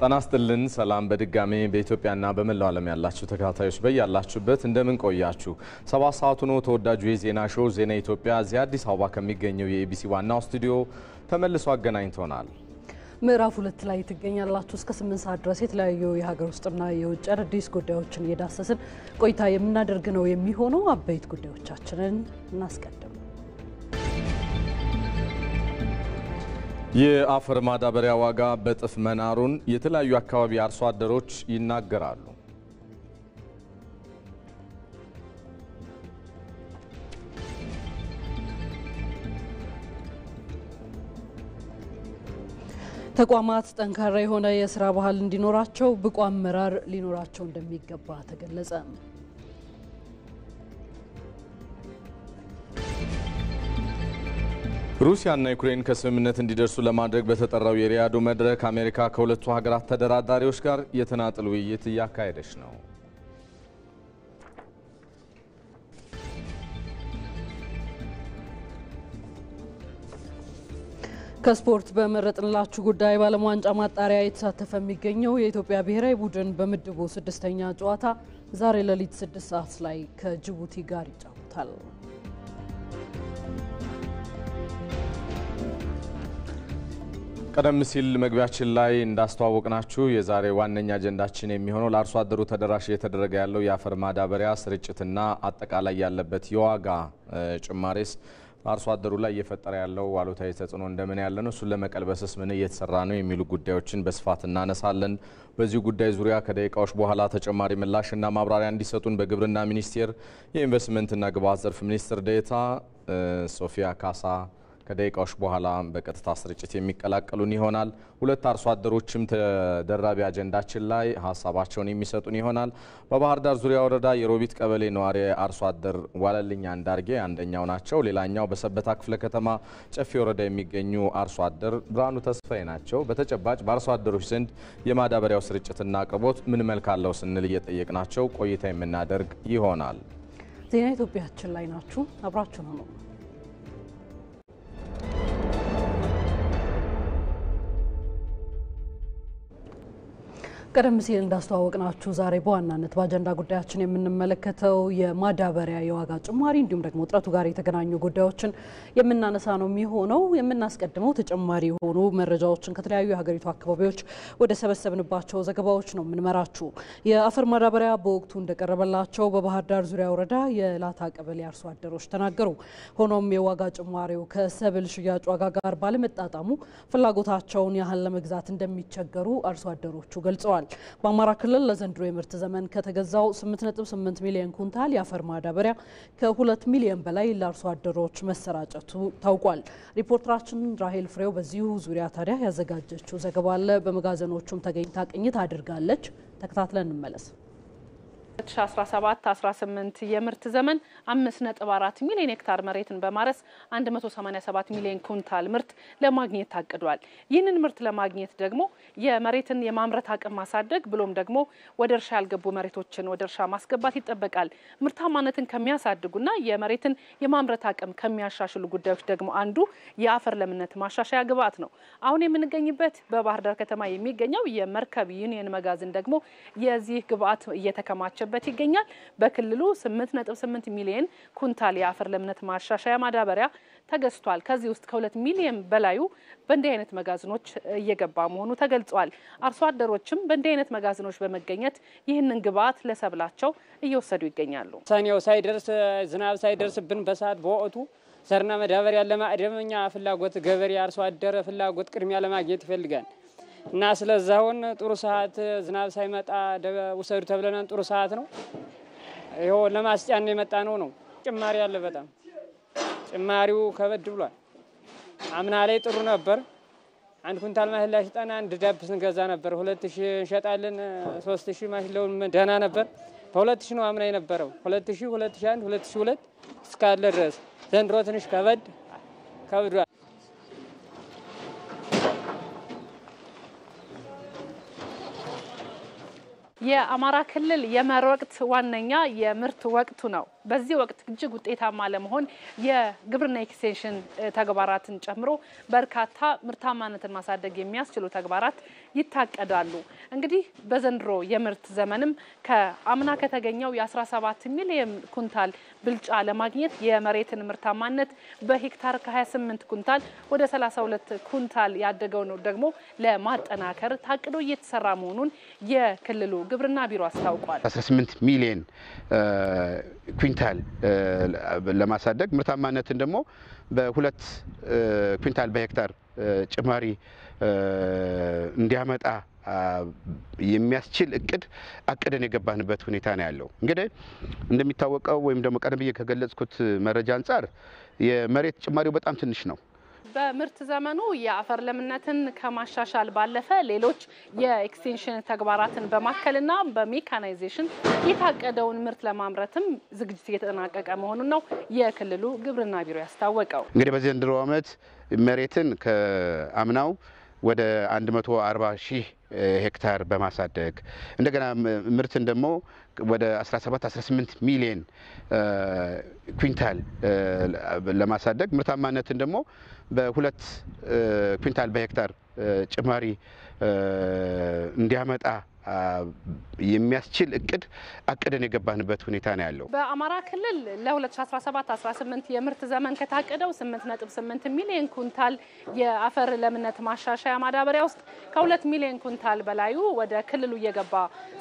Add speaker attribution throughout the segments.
Speaker 1: ጣናስጥልን ሰላም በድጋሜ በኢትዮጵያና በመላው ዓለም ያላችሁ ተከታታዮች በያላችሁበት እንደምን ቆያችሁ 7 ሰዓቱ ነው ተወዳጁ የዜና ሾው ዜና ኢትዮጵያ እዚህ አዲስ አበባ ከሚገኘው የኢቢሲ ዋናው ስቱዲዮ ተመልሶ አገናኝቶናል
Speaker 2: ምዕራፍ 2 ላይ ትገኛላችሁ እስከ 8 ሰዓት ድረስ የተለያዩ የሀገር ውስጥና የውጭ አዲስ ጉዳዮችን እየዳሰስን ቆይታ የምናደርግ ነው የሚሆነው አበይት ጉዳዮቻችንን እናስቀድም
Speaker 1: የአፈር ማዳበሪያ ዋጋ በጥፍ መናሩን የተለያዩ አካባቢ አርሶ አደሮች ይናገራሉ
Speaker 2: ተቋማት ጠንካራ የሆነ የሥራ ባህል እንዲኖራቸው ብቁ አመራር ሊኖራቸው እንደሚገባ ተገለጸ
Speaker 1: ሩሲያና ዩክሬን ከስምምነት እንዲደርሱ ለማድረግ በተጠራው የሪያዶ መድረክ አሜሪካ ከሁለቱ ሀገራት ተደራዳሪዎች ጋር የተናጠል ውይይት እያካሄደች ነው
Speaker 2: ከስፖርት በመረጥንላችሁ ጉዳይ ባለም ዋንጫ ማጣሪያ የተሳተፈ የሚገኘው የኢትዮጵያ ብሔራዊ ቡድን በምድቡ 6ኛ ጨዋታ ዛሬ ሌሊት 6 ሰዓት ላይ ከጅቡቲ ጋር ይጫወታል
Speaker 1: ቀደም ሲል መግቢያችን ላይ እንዳስተዋወቅናችሁ የዛሬ ዋነኛ አጀንዳችን የሚሆነው ለአርሶ አደሩ ተደራሽ እየተደረገ ያለው የአፈር ማዳበሪያ ስርጭትና አጠቃላይ ያለበት የዋጋ ጭማሬስ አርሶ አደሩ ላይ እየፈጠረ ያለው አሉታዊ ተጽዕኖ እንደምን ያለ ነው እሱን ለመቀልበስስ ምን እየተሰራ ነው የሚሉ ጉዳዮችን በስፋት እናነሳለን በዚህ ጉዳይ ዙሪያ ከደቂቃዎች በኋላ ተጨማሪ ምላሽና ማብራሪያ እንዲሰጡን በግብርና ሚኒስቴር የኢንቨስትመንትና ግብዓት ዘርፍ ሚኒስትር ዴኤታ ሶፊያ ካሳ ከደቂቃዎች በኋላ በቀጥታ ስርጭት የሚቀላቀሉን ይሆናል ሁለት አርሶ አደሮችም ተደራቢ አጀንዳችን ላይ ሐሳባቸውን የሚሰጡን ይሆናል በባህር ዳር ዙሪያ ወረዳ የሮቢት ቀበሌ ነዋሪ አርሶ አደር ዋለልኛ አንዳርጌ አንደኛው ናቸው ሌላኛው በሰበታ ክፍለ ከተማ ጨፌ ወረዳ የሚገኙ አርሶ አደር ብራኑ ተስፋዬ ናቸው በተጨባጭ በአርሶ አደሮች ዘንድ የማዳበሪያው ስርጭትና አቅርቦት ምን መልክ አለው ስንል እየጠየቅናቸው ቆይታ የምናደርግ ይሆናል
Speaker 2: ዜና ኢትዮጵያችን ላይ ናችሁ አብራችሁ ነው ቀደም ሲል እንዳስተዋወቅናችሁ ዛሬ በዋናነት በአጀንዳ ጉዳያችን የምንመለከተው የማዳበሪያ የዋጋ ጭማሪ እንዲሁም ደግሞ ጥረቱ ጋር የተገናኙ ጉዳዮችን የምናነሳ ነው የሚሆነው የምናስቀድመው ተጨማሪ የሆኑ መረጃዎችን ከተለያዩ የሀገሪቱ አካባቢዎች ወደ ሰበሰብንባቸው ዘገባዎች ነው የምንመራችሁ የአፈር ማዳበሪያ በወቅቱ እንደቀረበላቸው በባህር ዳር ዙሪያ ወረዳ የላታ ቀበሌ አርሶ አደሮች ተናገሩ ሆኖም የዋጋ ጭማሪው ከሰብል ሽያጭ ዋጋ ጋር ባለመጣጣሙ ፍላጎታቸውን ያህል ለመግዛት እንደሚቸገሩ አርሶ አደሮቹ ገልጸዋል በአማራ ክልል ለዘንድሮ የምርት ዘመን ከተገዛው 8.8 ሚሊዮን ኩንታል የአፈር ማዳበሪያ ከ2 ሚሊዮን በላይ ለአርሶ አደሮች መሰራጨቱ ታውቋል ሪፖርተራችን ራሄል ፍሬው በዚሁ ዙሪያ ታዲያ ያዘጋጀችው ዘገባ አለ በመጋዘኖቹም ተገኝታ ቅኝት አድርጋለች ተከታትለን እንመለስ 2017-18 የምርት ዘመን 5.4 ሚሊዮን ሄክታር መሬትን በማረስ 187 ሚሊዮን ኩንታል ምርት ለማግኘት ታቅዷል። ይህንን ምርት ለማግኘት ደግሞ የመሬትን የማምረት አቅም ማሳደግ ብሎም ደግሞ ወደ እርሻ ያልገቡ መሬቶችን ወደ እርሻ ማስገባት ይጠበቃል። ምርታማነትን ከሚያሳድጉና የመሬትን የማምረት አቅም ከሚያሻሽሉ ጉዳዮች ደግሞ አንዱ የአፈር ለምነት ማሻሻያ ግብዓት ነው። አሁን የምንገኝበት በባህር ዳር ከተማ የሚገኘው የመርከብ ዩኒየን መጋዘን ደግሞ የዚህ ግብዓት እየተከማቸ ይገኛል በክልሉ 8.8 ሚሊዮን ኩንታል የአፈር ለምነት ማሻሻያ ማዳበሪያ ተገዝቷል ከዚህ ውስጥ ከ2 ሚሊዮን በላዩ በእንዲህ አይነት መጋዘኖች እየገባ መሆኑ ተገልጿል አርሶ አደሮችም በእንዲህ አይነት መጋዘኖች በመገኘት ይህንን ግብዓት ለሰብላቸው እየወሰዱ ይገኛሉ
Speaker 3: ሰኔው ሳይደርስ ዝናብ ሳይደርስብን በሰዓት በወቅቱ ዘርና ማዳበሪያ ለማዕደምኛ ፍላጎት ገበሬ አርሶ አደረ ፍላጎት ቅድሚያ ለማግኘት ይፈልጋል እና ስለዛውን ጥሩ ሰዓት ዝናብ ሳይመጣ ወሰዱ ተብለናል ጥሩ ሰዓት ነው ይሄው ለማስጫን የመጣ ነው ጭማሪ ያለ በጣም ጭማሪው ከበድ ብሏል አምና ላይ ጥሩ ነበር አንድ ኩንታል ማህላ ሽጣና አንድ ዳብ ስንገዛ ነበር 2000 እንሸጣለን 3000 ማሽለው ደህና ነበር በ2000 ነው አምና የነበረው 2000 2001 2002 እስካለ ድረስ ዘንድሮ ትንሽ ከበድ
Speaker 4: የአማራ ክልል የመር ወቅት ዋነኛ የምርት ወቅቱ ነው በዚህ ወቅት እጅግ ውጤታማ ለመሆን የግብርና ኤክስቴንሽን ተግባራትን ጨምሮ በርካታ ምርታማነትን ማሳደግ የሚያስችሉ ተግባራት ይታቀዳሉ። እንግዲህ በዘንድሮ የምርት ዘመንም ከአምና ከተገኘው የ17 ሚሊዮን ኩንታል ብልጫ ለማግኘት የመሬትን ምርታማነት በሄክታር ከ28 ኩንታል ወደ 32 ኩንታል ያደገው ነው ደግሞ ለማጠናከር ታቅዶ እየተሰራ መሆኑን የክልሉ ግብርና ቢሮ አስታውቋል።
Speaker 5: 18 ሚሊዮን ኩንታል ለማሳደግ ምርታማነትን ደግሞ በ2 ኩንታል በሄክታር ጭማሪ እንዲያመጣ የሚያስችል እቅድ አቅደን የገባንበት ሁኔታ ነው ያለው። እንግዲህ እንደሚታወቀው ወይም ደግሞ ቀደም ብዬ ከገለጽኩት መረጃ አንፃር የመሬት ጭማሪው በጣም ትንሽ ነው።
Speaker 4: በምርት ዘመኑ የአፈር ለምነትን ከማሻሻል ባለፈ ሌሎች የኤክስቴንሽን ተግባራትን በማከልና በሜካናይዜሽን የታቀደውን ምርት ለማምረትም ዝግጅት እየተጠናቀቀ መሆኑን ነው የክልሉ ግብርና ቢሮ ያስታወቀው።
Speaker 5: እንግዲህ በዚህ ዘንድሮ ዓመት መሬትን ከአምናው ወደ 140,000 ሄክታር በማሳደግ እንደገና ምርትን ደግሞ ወደ 17-18 ሚሊዮን ኩንታል ለማሳደግ ምርታማነትን ደግሞ በ2 ኩንታል በሄክታር ጭማሪ እንዲያመጣ የሚያስችል እቅድ አቅደን የገባንበት ሁኔታ ነው ያለው።
Speaker 4: በአማራ ክልል ለ2017-18 የምርት ዘመን ከታቀደው 8.8 ሚሊዮን ኩንታል የአፈር ለምነት ማሻሻያ ማዳበሪያ ውስጥ ከ2 ሚሊዮን ኩንታል በላዩ ወደ ክልሉ እየገባ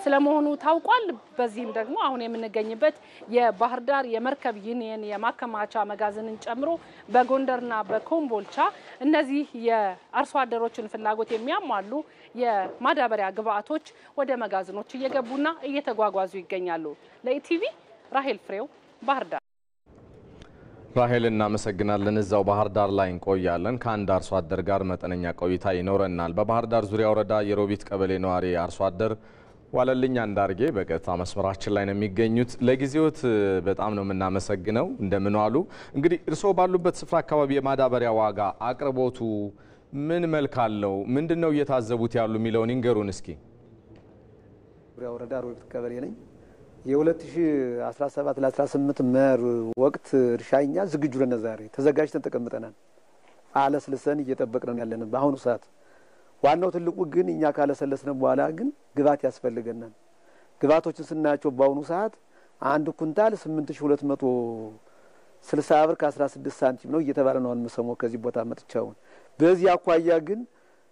Speaker 4: ስለመሆኑ ታውቋል። በዚህም ደግሞ አሁን የምንገኝበት የባህር ዳር የመርከብ ዩኒየን የማከማቻ መጋዘንን ጨምሮ በጎንደርና በኮምቦልቻ እነዚህ የአርሶ አደሮችን ፍላጎት የሚያሟሉ የማዳበሪያ ግብአቶች ወደ መጋዘኖች እየገቡና እየተጓጓዙ ይገኛሉ። ለኢቲቪ ራሄል ፍሬው ባህር ዳር።
Speaker 1: ራሄል እናመሰግናለን። እዛው ባህር ዳር ላይ እንቆያለን። ከአንድ አርሶ አደር ጋር መጠነኛ ቆይታ ይኖረናል። በባህር ዳር ዙሪያ ወረዳ የሮቢት ቀበሌ ነዋሪ አርሶ አደር ዋለልኝ አንዳርጌ በቀጥታ መስመራችን ላይ ነው የሚገኙት። ለጊዜዎት በጣም ነው የምናመሰግነው። እንደምን ዋሉ? እንግዲህ እርስዎ ባሉበት ስፍራ አካባቢ የማዳበሪያ ዋጋ አቅርቦቱ ምን መልክ አለው? ምንድነው እየታዘቡት ያሉ የሚለውን ይንገሩን እስኪ።
Speaker 6: ዙሪያ ወረዳ ሮቢት ቀበሌ ነኝ። የ2017 ለ18 መኸር ወቅት እርሻኛ ዝግጁ ነን። ዛሬ ተዘጋጅተን ተቀምጠናል። አለስልሰን እየጠበቅን ያለን በአሁኑ ሰዓት። ዋናው ትልቁ ግን እኛ ካለሰለስን በኋላ ግን ግብዓት ያስፈልገናል። ግብዓቶችን ስናያቸው በአሁኑ ሰዓት አንድ ኩንታል 8260 ብር ከ16 ሳንቲም ነው እየተባለ ነው አንመሰሞ ከዚህ ቦታ መጥቻው። በዚህ አኳያ ግን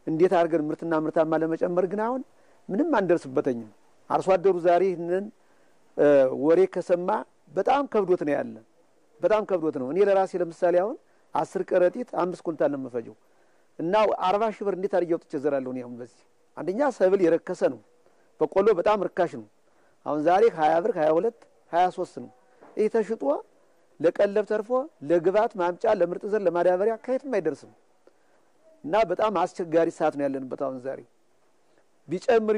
Speaker 6: እንዴት አድርገን ምርትና ምርታማ ለመጨመር ግን አሁን ምንም አንደርስበተኝም። አርሶ አደሩ ዛሬ ይህንን ወሬ ከሰማ በጣም ከብዶት ነው ያለ። በጣም ከብዶት ነው። እኔ ለራሴ ለምሳሌ አሁን 10 ከረጢት 5 ኩንታል ነው የምፈጀው እና 40 ሺህ ብር እንዴት አድርጌው ተቸዘራለሁ ነው። አሁን በዚህ አንደኛ ሰብል የረከሰ ነው። በቆሎ በጣም ርካሽ ነው። አሁን ዛሬ 20 ብር 22 23 ነው። ይሄ ተሽጦ ለቀለብ ተርፎ ለግብዓት ማምጫ ለምርጥ ዘር ለማዳበሪያ ከየትም አይደርስም እና በጣም አስቸጋሪ ሰዓት ነው ያለንበት። አሁን ዛሬ ቢጨምር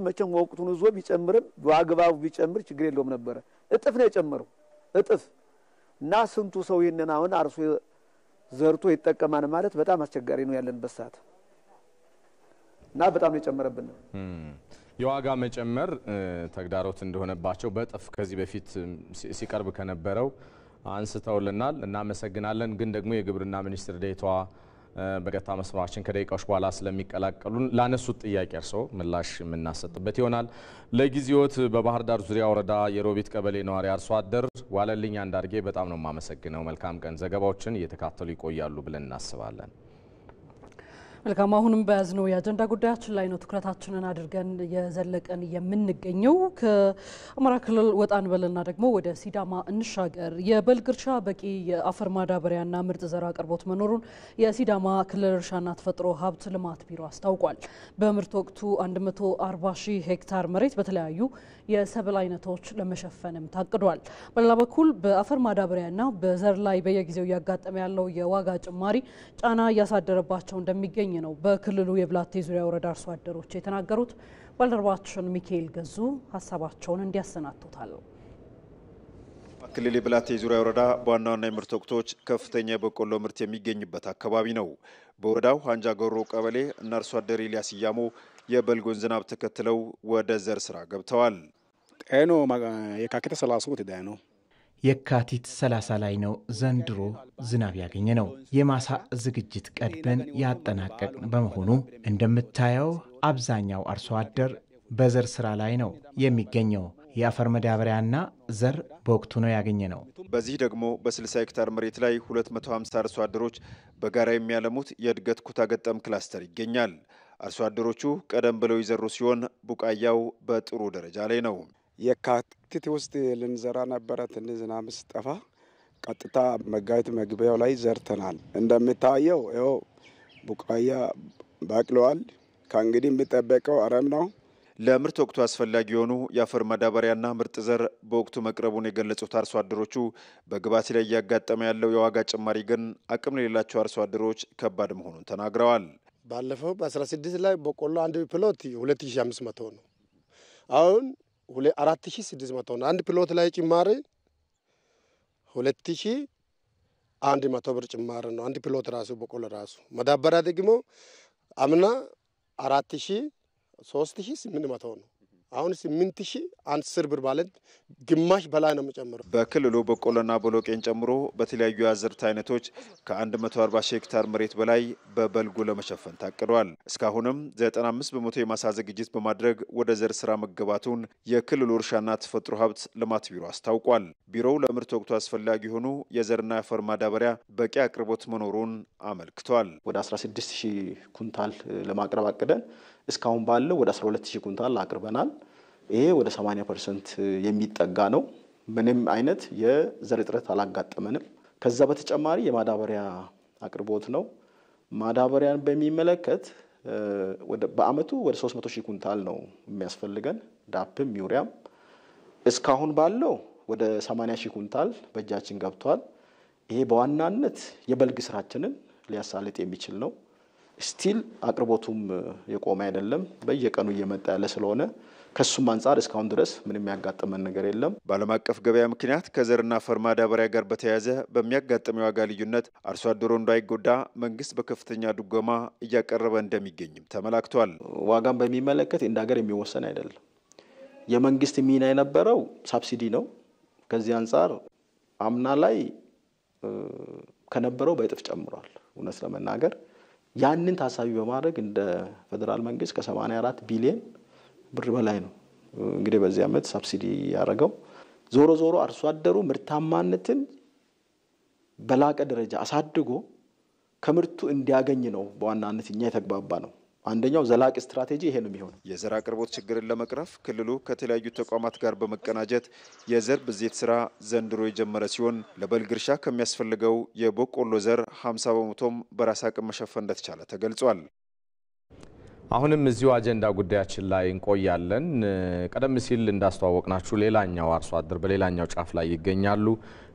Speaker 6: መቼም ወቅቱን ይዞ ቢጨምርም በአግባቡ ቢጨምር ችግር የለውም ነበር። እጥፍ ነው የጨመረው እጥፍ እና ስንቱ ሰው ይሄንን አሁን አርሶ ዘርቶ ይጠቀማል ማለት በጣም አስቸጋሪ ነው ያለንበት ሰዓት እና በጣም ነው የጨመረብን።
Speaker 1: የዋጋ መጨመር ተግዳሮት እንደሆነባቸው በጥፍ ከዚህ በፊት ሲቀርብ ከነበረው አንስተውልናል። እናመሰግናለን። ግን ደግሞ የግብርና ሚኒስትር ዴኤታዋ በቀጥታ መስመራችን ከደቂቃዎች በኋላ ስለሚቀላቀሉን ላነሱት ጥያቄ እርስዎ ምላሽ የምናሰጥበት ይሆናል። ለጊዜዎት በባህር ዳር ዙሪያ ወረዳ የሮቢት ቀበሌ ነዋሪ አርሶ አደር ዋለልኝ አንዳርጌ በጣም ነው የማመሰግነው። መልካም ቀን። ዘገባዎችን እየተካተሉ ይቆያሉ ብለን እናስባለን።
Speaker 2: መልካም። አሁንም በያዝነው የአጀንዳ ጉዳያችን ላይ ነው ትኩረታችንን አድርገን የዘለቀን የምንገኘው። ከአማራ ክልል ወጣን በልና ደግሞ ወደ ሲዳማ እንሻገር። የበልግ እርሻ በቂ የአፈር ማዳበሪያና ምርጥ ዘር አቅርቦት መኖሩን የሲዳማ ክልል እርሻና ተፈጥሮ ሀብት ልማት ቢሮ አስታውቋል። በምርት ወቅቱ 140 ሺህ ሄክታር መሬት በተለያዩ የሰብል አይነቶች ለመሸፈንም ታቅዷል። በሌላ በኩል በአፈር ማዳበሪያና በዘር ላይ በየጊዜው እያጋጠመ ያለው የዋጋ ጭማሪ ጫና እያሳደረባቸው እንደሚገኝ ነው በክልሉ የብላቴ ዙሪያ ወረዳ አርሶ አደሮች የተናገሩት። ባልደረባችን ሚካኤል ገዙ ሀሳባቸውን እንዲያሰናቱታል።
Speaker 7: ክልል የብላቴ ዙሪያ ወረዳ በዋና ዋና የምርት ወቅቶች ከፍተኛ የበቆሎ ምርት የሚገኝበት አካባቢ ነው። በወረዳው አንጃ ጎሮ ቀበሌ እና አርሶ አደር ኤልያስ ያሞ የበልጉን ዝናብ ተከትለው ወደ ዘር ስራ ገብተዋል።
Speaker 8: ጤኖ የካከተ 30 ወደ ዳይ ነው የካቲት 30 ላይ ነው ዘንድሮ ዝናብ ያገኘ ነው። የማሳ ዝግጅት ቀድመን ያጠናቀቅን በመሆኑ እንደምታየው አብዛኛው አርሶ አደር በዘር ስራ ላይ ነው የሚገኘው። የአፈር መዳበሪያና ዘር በወቅቱ ነው ያገኘ ነው።
Speaker 7: በዚህ ደግሞ በ60 ሄክታር መሬት ላይ 250 አርሶ አደሮች በጋራ የሚያለሙት የእድገት ኩታ ገጠም ክላስተር ይገኛል። አርሶ አደሮቹ ቀደም ብለው ይዘሩ ሲሆን ቡቃያው በጥሩ ደረጃ ላይ ነው።
Speaker 9: የካቲት ውስጥ ልንዘራ ነበረ። ትንሽ ዝናብ ሲጠፋ ቀጥታ መጋቢት መግቢያው ላይ ዘርተናል። እንደምታየው ይኸው ቡቃያ በቅለዋል። ከእንግዲህ የሚጠበቀው አረም ነው።
Speaker 7: ለምርት ወቅቱ አስፈላጊ የሆኑ የአፈር ማዳበሪያና ምርጥ ዘር በወቅቱ መቅረቡን የገለጹት አርሶ አደሮቹ በግብዓት ላይ እያጋጠመ ያለው የዋጋ ጭማሪ ግን አቅም ለሌላቸው አርሶ አደሮች ከባድ መሆኑን ተናግረዋል።
Speaker 10: ባለፈው በ16 ላይ በቆሎ አንድ ፕሎት 2500 ነው። አሁን 4600 ነው። አንድ ፕሎት ላይ ጭማሪ 2100 ብር ጭማሪ ነው። አንድ ፕሎት ራሱ በቆሎ ራሱ ማዳበሪያ ደግሞ አምና 3800 ነው። አሁን 8010 ብር ማለት ግማሽ በላይ ነው የሚጨምረው። በክልሉ
Speaker 7: በቆሎና ቦሎቄን ጨምሮ በተለያዩ የአዝርዕት አይነቶች ከ140 ሄክታር መሬት በላይ በበልጉ ለመሸፈን ታቅዷል። እስካሁንም 95 በመቶ የማሳ ዝግጅት በማድረግ ወደ ዘር ስራ መገባቱን የክልሉ እርሻና ተፈጥሮ ሀብት ልማት ቢሮ አስታውቋል። ቢሮው ለምርት ወቅቱ አስፈላጊ የሆኑ የዘርና የአፈር ማዳበሪያ በቂ አቅርቦት መኖሩን አመልክቷል።
Speaker 11: ወደ 16000 ኩንታል ለማቅረብ አቅደን እስካሁን ባለው ወደ 12000 ኩንታል አቅርበናል። ይሄ ወደ 80% የሚጠጋ ነው። ምንም አይነት የዘር እጥረት አላጋጠመንም። ከዛ በተጨማሪ የማዳበሪያ አቅርቦት ነው። ማዳበሪያን በሚመለከት በአመቱ ወደ 300000 ኩንታል ነው የሚያስፈልገን፣ ዳፕም ዩሪያም። እስካሁን ባለው ወደ 80000 ኩንታል በእጃችን ገብቷል። ይሄ በዋናነት የበልግ ስራችንን ሊያሳልጥ የሚችል ነው። ስቲል አቅርቦቱም የቆመ አይደለም፣ በየቀኑ እየመጣ ያለ ስለሆነ ከሱም አንፃር እስካሁን ድረስ ምንም ያጋጠመን ነገር የለም።
Speaker 7: በዓለም አቀፍ ገበያ ምክንያት ከዘርና አፈር ማዳበሪያ ጋር በተያያዘ በሚያጋጥመው የዋጋ ልዩነት አርሶ አደሩ እንዳይጎዳ መንግስት በከፍተኛ ድጎማ እያቀረበ እንደሚገኝም ተመላክቷል።
Speaker 11: ዋጋን በሚመለከት እንደ ሀገር የሚወሰን አይደለም። የመንግስት ሚና የነበረው ሳብሲዲ ነው። ከዚህ አንፃር አምና ላይ ከነበረው በእጥፍ ጨምሯል። እውነት ለመናገር ያንን ታሳቢ በማድረግ እንደ ፌደራል መንግስት ከ84 ቢሊዮን ብር በላይ ነው እንግዲህ በዚህ አመት ሳብሲዲ ያደረገው። ዞሮ ዞሮ አርሶ አደሩ ምርታማነትን በላቀ ደረጃ አሳድጎ ከምርቱ እንዲያገኝ ነው በዋናነት እኛ የተግባባ ነው። አንደኛው ዘላቂ ስትራቴጂ ይሄ ነው የሚሆነው።
Speaker 7: የዘር አቅርቦት ችግርን ለመቅረፍ ክልሉ ከተለያዩ ተቋማት ጋር በመቀናጀት የዘር ብዜት ስራ ዘንድሮ የጀመረ ሲሆን ለበልግ እርሻ ከሚያስፈልገው የበቆሎ ዘር 50 በመቶም በራስ አቅም መሸፈን እንደተቻለ ተገልጿል።
Speaker 1: አሁንም እዚሁ አጀንዳ ጉዳያችን ላይ እንቆያለን። ቀደም ሲል እንዳስተዋወቅናችሁ ሌላኛው አርሶ አደር በሌላኛው ጫፍ ላይ ይገኛሉ።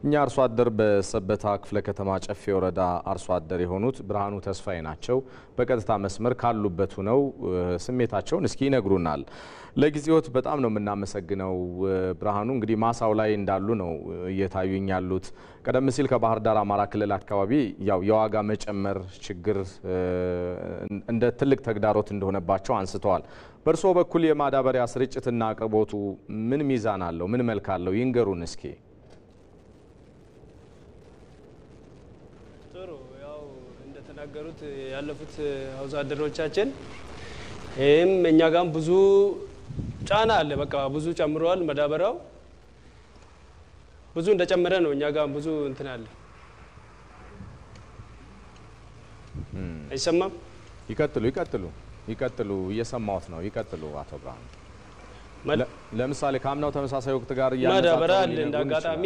Speaker 1: እኛ አርሶ አደር በሰበታ ክፍለ ከተማ ጨፌ ወረዳ አርሶ አደር የሆኑት ብርሃኑ ተስፋዬ ናቸው። በቀጥታ መስመር ካሉበት ሆነው ስሜታቸውን እስኪ ይነግሩናል። ለጊዜዎት በጣም ነው የምናመሰግነው ብርሃኑ። እንግዲህ ማሳው ላይ እንዳሉ ነው እየታዩኝ ያሉት። ቀደም ሲል ከባህር ዳር አማራ ክልል አካባቢ ያው የዋጋ መጨመር ችግር እንደ ትልቅ ተግዳሮት እንደሆነባቸው አንስተዋል። በእርሶ በኩል የማዳበሪያ ስርጭትና አቅርቦቱ ምን ሚዛን አለው? ምን መልክ አለው? ይንገሩን እስኪ።
Speaker 12: ጥሩ፣ ያው እንደተናገሩት ያለፉት አርሶ አደሮቻችን ይህም እኛ ጋም ብዙ ጫና አለ። በቃ ብዙ ጨምሯል። ማዳበሪያው ብዙ እንደጨመረ ነው። እኛ ጋም ብዙ እንትን አለ። አይሰማም?
Speaker 1: ይቀጥሉ እየሰማሁት ነው። ይቀጥሉ አቶ ብርሃኑ። ለምሳሌ ከአምናው ተመሳሳይ ወቅት ጋር
Speaker 12: ማዳበሪያ አለ እንዳጋጣሚ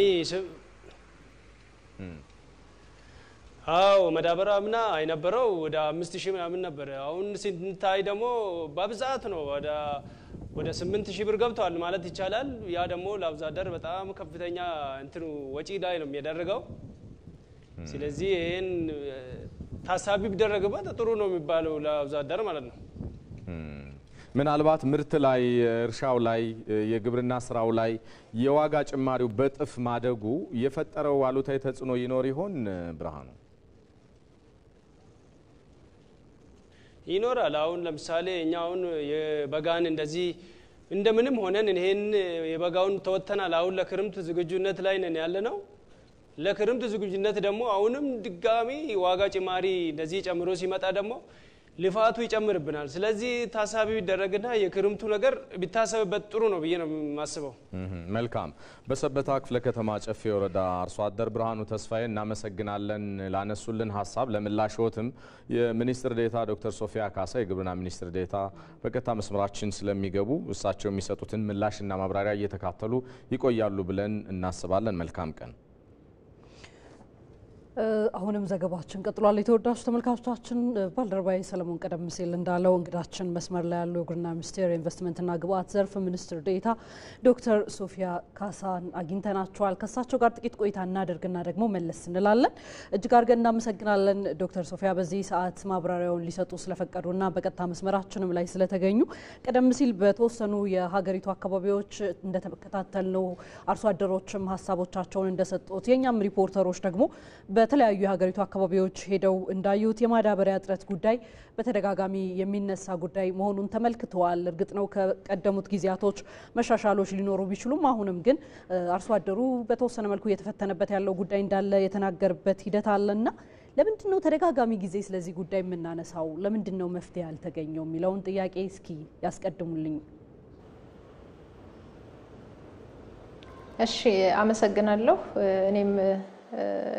Speaker 12: አው ማዳበሪያ አምና አይነበረው ወደ 5000 ምናምን ነበር። አሁን ሲንታይ ደግሞ በብዛት ነው ወደ 8000 ብር ገብቷል ማለት ይቻላል። ያ ደግሞ ለአርሶ አደር በጣም ከፍተኛ እንትኑ ወጪ ላይ ነው የሚያደርገው። ስለዚህ ይሄን ታሳቢ ቢደረግበት ጥሩ ነው የሚባለው ለአርሶ አደር ማለት ነው።
Speaker 1: ምናልባት ምርት ላይ እርሻው ላይ የግብርና ስራው ላይ የዋጋ ጭማሪው በጥፍ ማደጉ የፈጠረው አሉታዊ ተጽዕኖ ይኖር ይሆን ብርሃኑ?
Speaker 12: ይኖራል። አሁን ለምሳሌ እኛ አሁን የበጋን እንደዚህ እንደምንም ሆነን ይሄን የበጋውን ተወተናል። አሁን ለክርምት ዝግጁነት ላይ ነን ያለነው። ለክርምት ዝግጁነት ደግሞ አሁንም ድጋሚ ዋጋ ጭማሪ እንደዚህ ጨምሮ ሲመጣ ደግሞ ልፋቱ ይጨምርብናል። ስለዚህ ታሳቢ ቢደረግና የክርምቱ ነገር ቢታሰብበት ጥሩ ነው ብዬ ነው የማስበው።
Speaker 1: መልካም። በሰበታ ክፍለ ከተማ ጨፌ ወረዳ አርሶ አደር ብርሃኑ ተስፋዬ እናመሰግናለን ላነሱልን ሀሳብ። ለምላሽዎትም የሚኒስትር ዴኤታ ዶክተር ሶፊያ ካሳ የግብርና ሚኒስትር ዴኤታ በቀጥታ መስመራችን ስለሚገቡ እሳቸው የሚሰጡትን ምላሽና ማብራሪያ እየተካተሉ ይቆያሉ ብለን እናስባለን። መልካም ቀን።
Speaker 2: አሁንም ዘገባችን ቀጥሏል። የተወዳጁ ተመልካቾቻችን ባልደረባይ ሰለሞን ቀደም ሲል እንዳለው እንግዳችን መስመር ላይ ያለው የግብርና ሚኒስቴር ኢንቨስትመንትና ግብአት ዘርፍ ሚኒስትር ዴኤታ ዶክተር ሶፊያ ካሳን አግኝተናቸዋል። ከሳቸው ጋር ጥቂት ቆይታ እናደርግና ደግሞ መለስ እንላለን። እጅግ አድርገን እናመሰግናለን ዶክተር ሶፊያ በዚህ ሰዓት ማብራሪያውን ሊሰጡ ስለፈቀዱና በቀጥታ መስመራችንም ላይ ስለተገኙ። ቀደም ሲል በተወሰኑ የሀገሪቱ አካባቢዎች እንደተከታተልነው አርሶ አደሮችም ሀሳቦቻቸውን እንደሰጡት የኛም ሪፖርተሮች ደግሞ በተለያዩ የሀገሪቱ አካባቢዎች ሄደው እንዳዩት የማዳበሪያ እጥረት ጉዳይ በተደጋጋሚ የሚነሳ ጉዳይ መሆኑን ተመልክተዋል። እርግጥ ነው ከቀደሙት ጊዜያቶች መሻሻሎች ሊኖሩ ቢችሉም አሁንም ግን አርሶ አደሩ በተወሰነ መልኩ እየተፈተነበት ያለው ጉዳይ እንዳለ የተናገርበት ሂደት አለና ለምንድን ነው ተደጋጋሚ ጊዜ ስለዚህ ጉዳይ የምናነሳው? ለምንድን ነው መፍትሄ ያልተገኘው የሚለውን ጥያቄ እስኪ ያስቀድሙልኝ።
Speaker 13: እሺ፣ አመሰግናለሁ። እኔም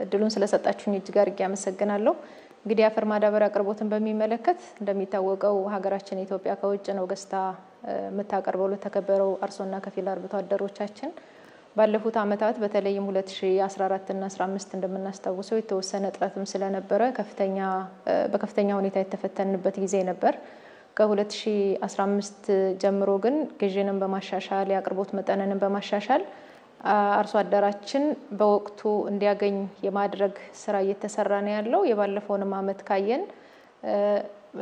Speaker 13: እድሉን ስለሰጣችሁኝ እጅግ አድርጌ አመሰግናለሁ። እንግዲህ የአፈር ማዳበሪያ አቅርቦትን በሚመለከት እንደሚታወቀው ሀገራችን ኢትዮጵያ ከውጭ ነው ገዝታ የምታቀርበው ለተከበረው አርሶና ከፊል አርብቶ አደሮቻችን። ባለፉት ዓመታት በተለይም 2014 እና 15 እንደምናስታውሰው የተወሰነ እጥረትም ስለነበረ በከፍተኛ ሁኔታ የተፈተንበት ጊዜ ነበር። ከ2015 ጀምሮ ግን ግዢንም በማሻሻል የአቅርቦት መጠንንም በማሻሻል አርሶ አደራችን በወቅቱ እንዲያገኝ የማድረግ ስራ እየተሰራ ነው ያለው። የባለፈውንም ዓመት ካየን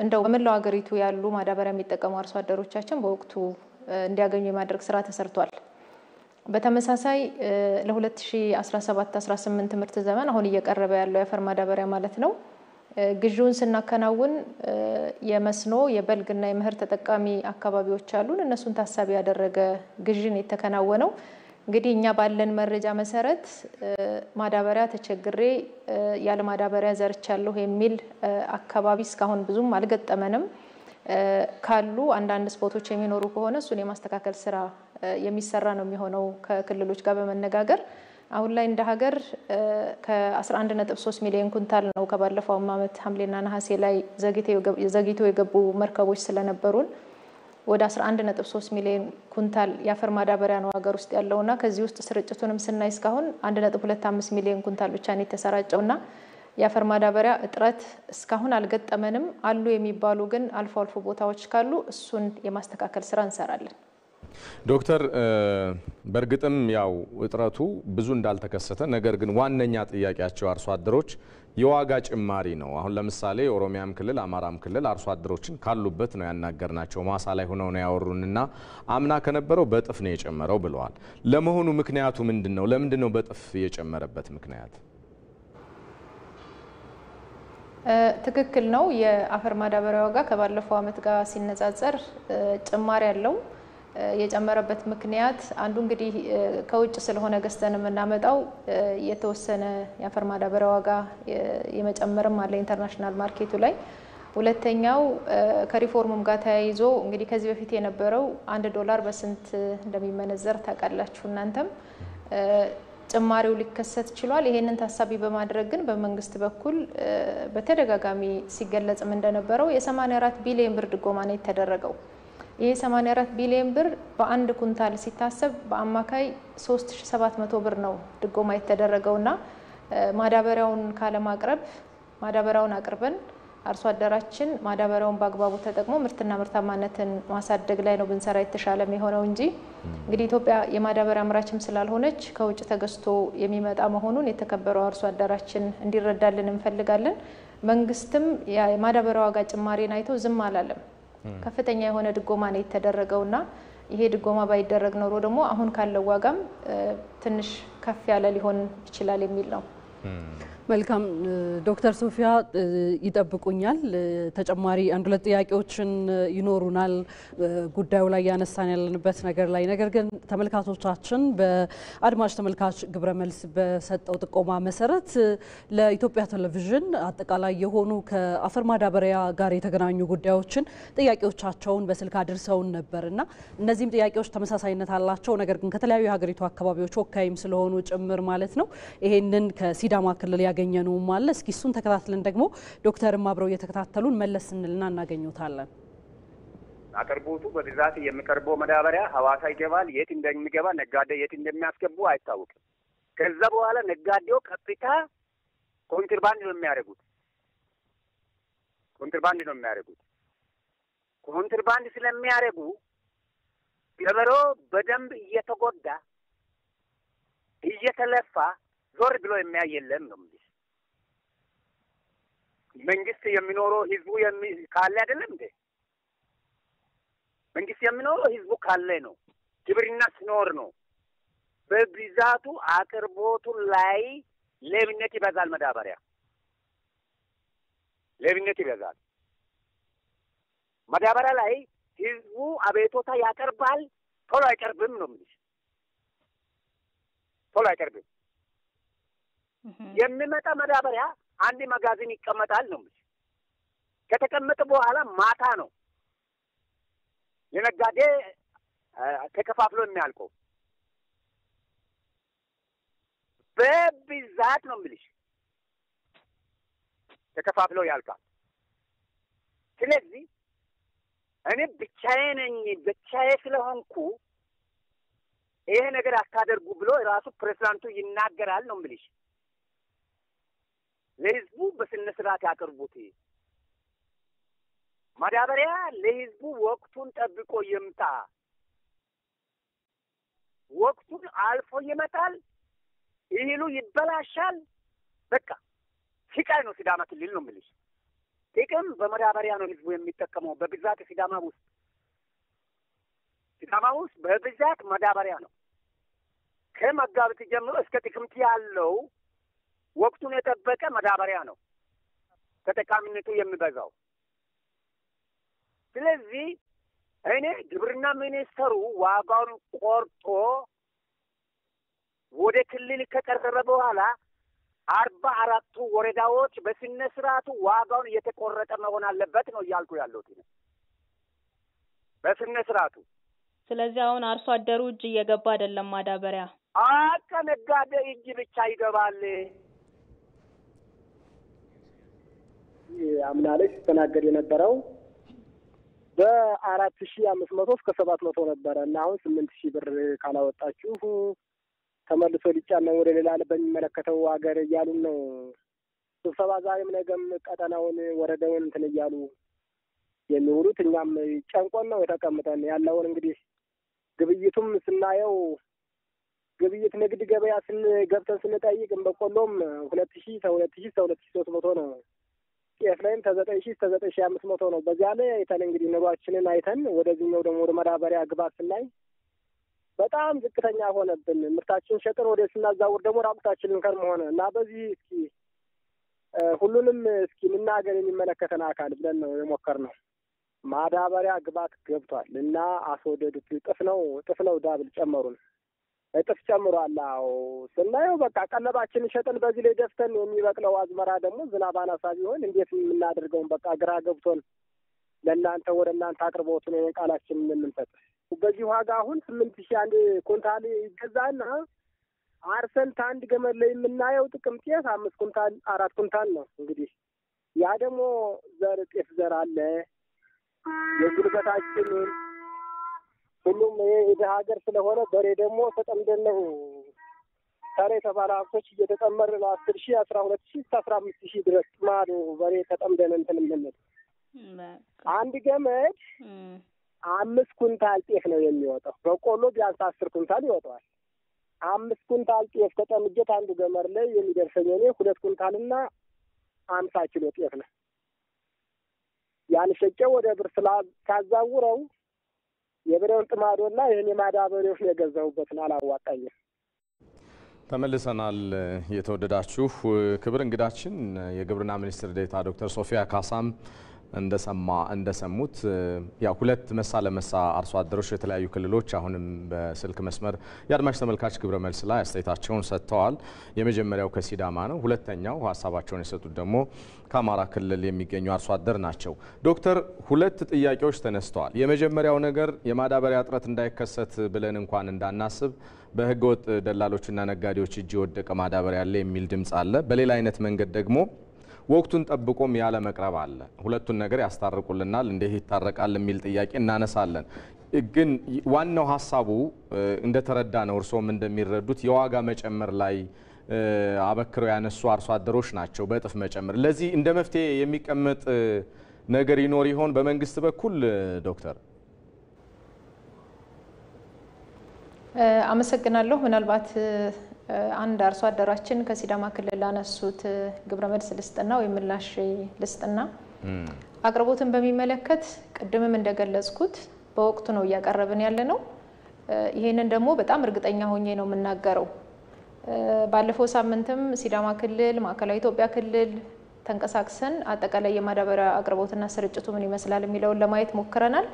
Speaker 13: እንደው በመላው ሀገሪቱ ያሉ ማዳበሪያ የሚጠቀሙ አርሶ አደሮቻችን በወቅቱ እንዲያገኙ የማድረግ ስራ ተሰርቷል። በተመሳሳይ ለ2017-18 ምርት ዘመን አሁን እየቀረበ ያለው የአፈር ማዳበሪያ ማለት ነው ግዢውን ስናከናውን የመስኖ የበልግና የመኸር ተጠቃሚ አካባቢዎች አሉን። እነሱን ታሳቢ ያደረገ ግዢን የተከናወነው እንግዲህ እኛ ባለን መረጃ መሰረት ማዳበሪያ ተቸግሬ ያለ ማዳበሪያ ዘርቻለሁ የሚል አካባቢ እስካሁን ብዙም አልገጠመንም። ካሉ አንዳንድ ስፖቶች የሚኖሩ ከሆነ እሱን የማስተካከል ስራ የሚሰራ ነው የሚሆነው ከክልሎች ጋር በመነጋገር። አሁን ላይ እንደ ሀገር ከ11.3 ሚሊዮን ኩንታል ነው ከባለፈው ዓመት ሐምሌና ነሐሴ ላይ ዘግይተው የገቡ መርከቦች ስለነበሩን ወደ 11.3 ሚሊዮን ኩንታል የአፈር ማዳበሪያ ነው ሀገር ውስጥ ያለውና ከዚህ ውስጥ ስርጭቱንም ስናይ እስካሁን 1.25 ሚሊዮን ኩንታል ብቻ ነው የተሰራጨውና የአፈር ማዳበሪያ እጥረት እስካሁን አልገጠመንም። አሉ የሚባሉ ግን አልፎ አልፎ ቦታዎች ካሉ እሱን የማስተካከል ስራ እንሰራለን።
Speaker 1: ዶክተር በእርግጥም ያው እጥረቱ ብዙ እንዳልተከሰተ ነገር ግን ዋነኛ ጥያቄያቸው አርሶ አደሮች የዋጋ ጭማሪ ነው። አሁን ለምሳሌ ኦሮሚያም ክልል አማራም ክልል አርሶ አደሮችን ካሉበት ነው ያናገርናቸው። ማሳ ላይ ሆነው ነው ያወሩንና አምና ከነበረው በጥፍ ነው የጨመረው ብለዋል። ለመሆኑ ምክንያቱ ምንድነው? ለምንድነው በጥፍ የጨመረበት ምክንያት?
Speaker 13: ትክክል ነው። የአፈር ማዳበሪያ ዋጋ ከባለፈው ዓመት ጋር ሲነጻጸር ጭማሪ ያለው የጨመረበት ምክንያት አንዱ እንግዲህ ከውጭ ስለሆነ ገዝተን የምናመጣው የተወሰነ የአፈር ማዳበሪያ ዋጋ የመጨመርም አለ ኢንተርናሽናል ማርኬቱ ላይ። ሁለተኛው ከሪፎርሙም ጋር ተያይዞ እንግዲህ ከዚህ በፊት የነበረው $1 በስንት እንደሚመነዘር ታውቃላችሁ እናንተም። ጭማሪው ሊከሰት ችሏል። ይሄንን ታሳቢ በማድረግ ግን በመንግስት በኩል በተደጋጋሚ ሲገለጽም እንደነበረው የ84 ቢሊዮን ብር ድጎማ ነው የተደረገው። ይሄ 84 ቢሊዮን ብር በአንድ ኩንታል ሲታሰብ በአማካይ 3700 ብር ነው ድጎማ የተደረገውና ማዳበሪያውን ካለማቅረብ ማዳበሪያውን አቅርበን አርሶ አደራችን ማዳበሪያውን በአግባቡ ተጠቅሞ ምርትና ምርታማነትን ማሳደግ ላይ ነው ብንሰራ የተሻለ የሚሆነው እንጂ እንግዲህ ኢትዮጵያ የማዳበሪያ አምራችም ስላልሆነች ከውጭ ተገዝቶ የሚመጣ መሆኑን የተከበረው አርሶ አደራችን እንዲረዳልን እንፈልጋለን። መንግስትም የማዳበሪያ ዋጋ ጭማሪን አይቶ ዝም አላለም። ከፍተኛ የሆነ ድጎማ ነው የተደረገውና ይሄ ድጎማ ባይደረግ ኖሮ ደግሞ አሁን ካለው ዋጋም ትንሽ ከፍ ያለ ሊሆን ይችላል የሚል ነው።
Speaker 2: መልካም ዶክተር ሶፊያ ይጠብቁኛል። ተጨማሪ አንድ ሁለት ጥያቄዎችን ይኖሩናል ጉዳዩ ላይ ያነሳን ያለንበት ነገር ላይ። ነገር ግን ተመልካቾቻችን በአድማጭ ተመልካች ግብረ መልስ በሰጠው ጥቆማ መሰረት ለኢትዮጵያ ቴሌቪዥን አጠቃላይ የሆኑ ከአፈር ማዳበሪያ ጋር የተገናኙ ጉዳዮችን ጥያቄዎቻቸውን በስልክ አድርሰውን ነበርና እነዚህም ጥያቄዎች ተመሳሳይነት አላቸው። ነገር ግን ከተለያዩ የሀገሪቱ አካባቢዎች ወካይም ስለሆኑ ጭምር ማለት ነው። ይሄንን ከሲዳማ ክልል ያገኘነው ማለት እስኪ እሱን ተከታትለን ደግሞ ዶክተርም አብረው እየተከታተሉን መለስ እንልና እናገኙታለን።
Speaker 14: አቅርቦቱ በብዛት የሚቀርበው ማዳበሪያ ሐዋሳ ይገባል። የት እንደሚገባ ነጋዴ የት እንደሚያስገቡ አይታወቅም። ከዛ በኋላ ነጋዴው ቀጥታ ኮንትራባንድ ነው የሚያደርጉት። ኮንትራባንድ ስለሚያደርጉ ገበሬው በደንብ እየተጎዳ እየተለፋ ዞር ብሎ የሚያይ የለም ነው። መንግስት የሚኖረው ህዝቡ ካለ አይደለም እንዴ? መንግስት የሚኖረው ህዝቡ ካለ ነው። ግብርና ሲኖር ነው። በብዛቱ አቅርቦቱ ላይ ሌብነት ይበዛል። ማዳበሪያ ሌብነት ይበዛል። ማዳበሪያ ላይ ህዝቡ አቤቶታ ያቀርባል። ቶሎ አይቀርብም ነው የሚልሽ። ቶሎ አይቀርብም። የሚመጣ ማዳበሪያ አንድ መጋዘን ይቀመጣል ነው የሚልሽ። ከተቀመጠ በኋላ ማታ ነው የነጋዴ ተከፋፍሎ የሚያልቀው። በብዛት ነው የሚልሽ ተከፋፍሎ ያልቃል። ስለዚህ እኔ ብቻዬ ስለሆንኩ ይሄ ነገር አታደርጉ ብሎ ራሱ ፕሬዝዳንቱ ይናገራል ነው የሚልሽ። ለህዝቡ በስነ ስርዓት ያቀርቡት። ማዳበሪያ ለህዝቡ ወቅቱን ጠብቆ ይምጣ። ወቅቱን አልፎ ይመጣል፣ እህሉ ይበላሻል። በቃ ስቃይ ነው ሲዳማ ክልል ነው የሚልሽ። ጥቅም በማዳበሪያ ነው ህዝቡ የሚጠቀመው በብዛት ሲዳማ ውስጥ በብዛት ማዳበሪያ ነው። ከመጋቢት ጀምሮ እስከ ጥቅምት ያለው ወቅቱን የጠበቀ ማዳበሪያ ነው ተጠቃሚነቱ የሚበዛው። ስለዚህ እኔ ግብርና ሚኒስተሩ ዋጋውን ቆርጦ ወደ ክልል ከቀረበ በኋላ 44ቱ ወረዳዎች በስነ ስርዓቱ ዋጋውን እየተቆረጠ መሆን አለበት ነው እያልኩ ያለሁት በስነ ስርዓቱ።
Speaker 15: ስለዚህ አሁን አርሶ አደሩ እጅ እየገባ አይደለም ማዳበሪያ።
Speaker 14: ነጋዴ እጅ ብቻ ይገባል።
Speaker 16: አምና ላይ ሲተናገር የነበረው በ4500 እስከ 700 ነበረ እና አሁን 8000 ብር ካላወጣችሁ ተመልሶ ሊጫነው ወደ ሌላ በሚመለከተው ሀገር እያሉን ነው። ስብሰባ ዛሬም ነገም ቀጠናውን ወረዳውን እንትን እያሉ የሚውሉት። እኛም ጨንቆን ነው የተቀምጠን ያለውን። እንግዲህ ግብይቱም ስናየው ግብይት ንግድ ገበያ ገብተን ስንጠይቅ በቆሎም 2000 2300 ነው። ጤፍ ላይም 9000 እስከ 9500 ነው። በዚያ ላይ አይተን እንግዲህ ኑሯችንን አይተን ወደዚህኛው ደግሞ ወደ ማዳበሪያ ግባት ስናይ በጣም ዝቅተኛ ሆነብን። ምርታችን ሸጥን ወደ ስናዛውር ደግሞ ራቁታችንን ከርም ሆነ እና በዚህ እስኪ ሁሉንም እስኪ ምናገር የሚመለከተን አካል ብለን ነው የሞከርነው። ማዳበሪያ ግባት ገብቷል እና አስወደዱት። እጥፍ ነው ዳብል ጨመሩን። እጥፍ ጨምሯል። አዎ ስናየው በቃ ቀለባችንን ሸጥን በዚህ ላይ ደፍተን የሚበቅለው አዝመራ ደግሞ ዝናብ አናሳ ቢሆን እንዴት የምናደርገውን በቃ ግራ ገብቶን ለእናንተ ወደ እናንተ አቅርቦቱን ቃላችንን የምንሰጥ በዚህ ዋጋ አሁን 8000 አንድ ኩንታል ይገዛና አርሰን አንድ ገመድ ላይ የምናየው ጥቅም ጤፍ 5 ኩንታል 4 ኩንታል ነው። እንግዲህ ያ ደግሞ ዘር ጤፍ ዘር አለ የጉልበታችን ሁሉም የደሃ ሀገር ስለሆነ በሬ ደግሞ ተጠምደን ነው ታሬ ተባለ ሀብቶች እየተጠመርን 10000 12000 እስከ 15000 ድረስ ማዶ በሬ ተጠምደን እንትን የምንል አንድ ገመድ 5 ኩንታል ጤፍ ነው የሚወጣው። በቆሎ ቢያንስ 10 ኩንታል ይወጣዋል። 5 ኩንታል ጤፍ ተጠምጀት አንዱ ገመድ ላይ የሚደርሰኝ እኔ 2 ኩንታልና 50 ኪሎ ጤፍ ነው። ያን ሸጬው ወደ ብር ካዛውረው የብሬውን ጥማዶና ይሄን የማዳበሪያውን የገዛሁበትን አላዋጣኝም።
Speaker 1: ተመልሰናል። የተወደዳችሁ ክብር እንግዳችን የግብርና ሚኒስትር ዴኤታ ዶክተር ሶፊያ ካሳም እንደሰሙት ያው ሁለት መሳ ለመሳ አርሶ አደሮች የተለያዩ ክልሎች አሁንም በስልክ መስመር የአድማጭ ተመልካች ግብረ መልስ ላይ አስተያየታቸውን ሰጥተዋል። የመጀመሪያው ከሲዳማ ነው። ሁለተኛው ሀሳባቸውን የሰጡት ደግሞ ከአማራ ክልል የሚገኙ አርሶ አደር ናቸው። ዶክተር ሁለት ጥያቄዎች ተነስተዋል። የመጀመሪያው ነገር የማዳበሪያ እጥረት እንዳይከሰት ብለን እንኳን እንዳናስብ በህገወጥ ደላሎችና ነጋዴዎች እጅ የወደቀ ማዳበሪያ አለ የሚል ድምጽ አለ። በሌላ አይነት መንገድ ደግሞ ወቅቱን ጠብቆም ያለ መቅረብ አለ። ሁለቱን ነገር ያስታርቁልናል፣ እንዴት ይታረቃል የሚል ጥያቄ እናነሳለን። ግን ዋናው ሀሳቡ እንደተረዳ ነው እርሶም እንደሚረዱት የዋጋ መጨመር ላይ አበክረው ያነሱ አርሶ አደሮች ናቸው። በእጥፍ መጨመር ለዚህ እንደ መፍትሄ የሚቀመጥ ነገር ይኖር ይሆን በመንግስት በኩል ዶክተር?
Speaker 13: አመሰግናለሁ። ምናልባት አንድ አርሶ አደራችን ከሲዳማ ክልል አነሱት ግብረ መልስ ልስጥና ወይ ምላሽ ልስጥና አቅርቦትን በሚመለከት ቅድምም እንደገለጽኩት በወቅቱ ነው እያቀረብን ያለ ነው። ይሄንን ደግሞ በጣም እርግጠኛ ሆኜ ነው የምናገረው። ባለፈው ሳምንትም ሲዳማ ክልል፣ ማዕከላዊ ኢትዮጵያ ክልል ተንቀሳቅሰን አጠቃላይ የማዳበሪያ አቅርቦትና ስርጭቱ ምን ይመስላል የሚለውን ለማየት ሞክረናል።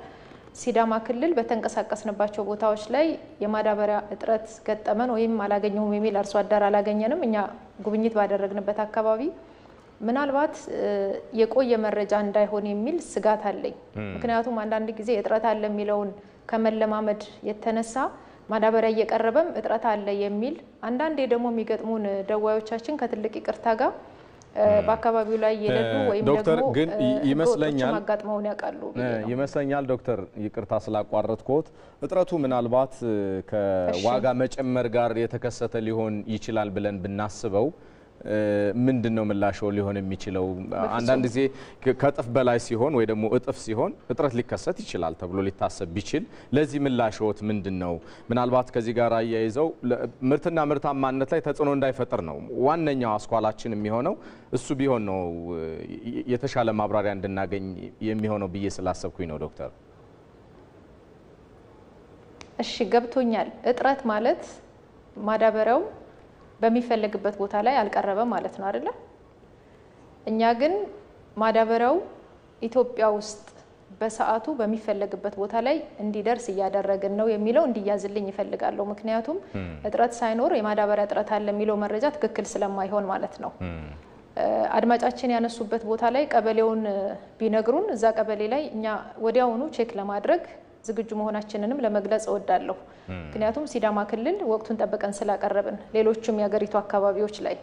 Speaker 13: ሲዳማ ክልል በተንቀሳቀስንባቸው ቦታዎች ላይ የማዳበሪያ እጥረት ገጠመን ወይም አላገኘሁም የሚል አርሶ አደር አላገኘንም። እኛ ጉብኝት ባደረግንበት አካባቢ ምናልባት የቆየ መረጃ እንዳይሆን የሚል ስጋት አለኝ። ምክንያቱም አንዳንድ ጊዜ እጥረት አለ የሚለውን ከመለማመድ የተነሳ ማዳበሪያ እየቀረበም እጥረት አለ የሚል አንዳንዴ ደግሞ የሚገጥሙን ደዋዮቻችን ከትልቅ ይቅርታ ጋር በአካባቢው ላይ የሌሉ ወይም ደግሞ
Speaker 1: ግን ይመስለኛል
Speaker 13: ማጋጥመውን ያውቃሉ
Speaker 1: ይመስለኛል። ዶክተር ይቅርታ ስላቋረጥኩት እጥረቱ ምናልባት ከዋጋ መጨመር ጋር የተከሰተ ሊሆን ይችላል ብለን ብናስበው ምንድነው ምላሽው ሊሆን የሚችለው? አንዳንድ ጊዜ ከጥፍ በላይ ሲሆን ወይ ደግሞ እጥፍ ሲሆን እጥረት ሊከሰት ይችላል ተብሎ ሊታሰብ ቢችል ለዚህ ምላሽዎት ምንድነው? ምናልባት ከዚህ ጋር አያይዘው ምርትና ምርታማነት ላይ ተጽዕኖ እንዳይፈጠር ነው ዋነኛው አስኳላችን የሚሆነው። እሱ ቢሆን ነው የተሻለ ማብራሪያ እንድናገኝ የሚሆነው ብዬ ስላሰብኩኝ ነው ዶክተር።
Speaker 13: እሺ ገብቶኛል። እጥረት ማለት ማዳበሪያው በሚፈልግበት ቦታ ላይ አልቀረበም ማለት ነው አይደለ? እኛ ግን ማዳበሪያው ኢትዮጵያ ውስጥ በሰዓቱ በሚፈልግበት ቦታ ላይ እንዲደርስ እያደረግን ነው የሚለው እንዲያዝልኝ ይፈልጋለሁ። ምክንያቱም እጥረት ሳይኖር የማዳበሪያ እጥረት አለ የሚለው መረጃ ትክክል ስለማይሆን ማለት ነው። አድማጫችን ያነሱበት ቦታ ላይ ቀበሌውን ቢነግሩን እዛ ቀበሌ ላይ እኛ ወዲያውኑ ቼክ ለማድረግ ዝግጁ መሆናችንንም ለመግለጽ እወዳለሁ። ምክንያቱም ሲዳማ ክልል ወቅቱን ጠብቀን ስላቀረብን ሌሎችም የሀገሪቱ አካባቢዎች ላይ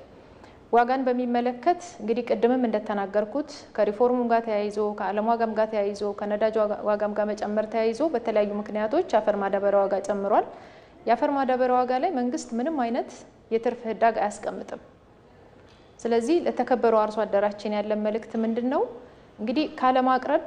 Speaker 13: ዋጋን በሚመለከት እንግዲህ ቅድምም እንደተናገርኩት ከሪፎርሙም ጋር ተያይዞ ከዓለም ዋጋም ጋር ተያይዞ ከነዳጅ ዋጋም ጋር መጨመር ተያይዞ በተለያዩ ምክንያቶች የአፈር ማዳበሪያ ዋጋ ጨምሯል። የአፈር ማዳበሪያ ዋጋ ላይ መንግስት ምንም አይነት የትርፍ ህዳግ አያስቀምጥም። ስለዚህ ለተከበረው አርሶ አደራችን ያለን መልእክት ምንድነው? እንግዲህ ካለማቅረብ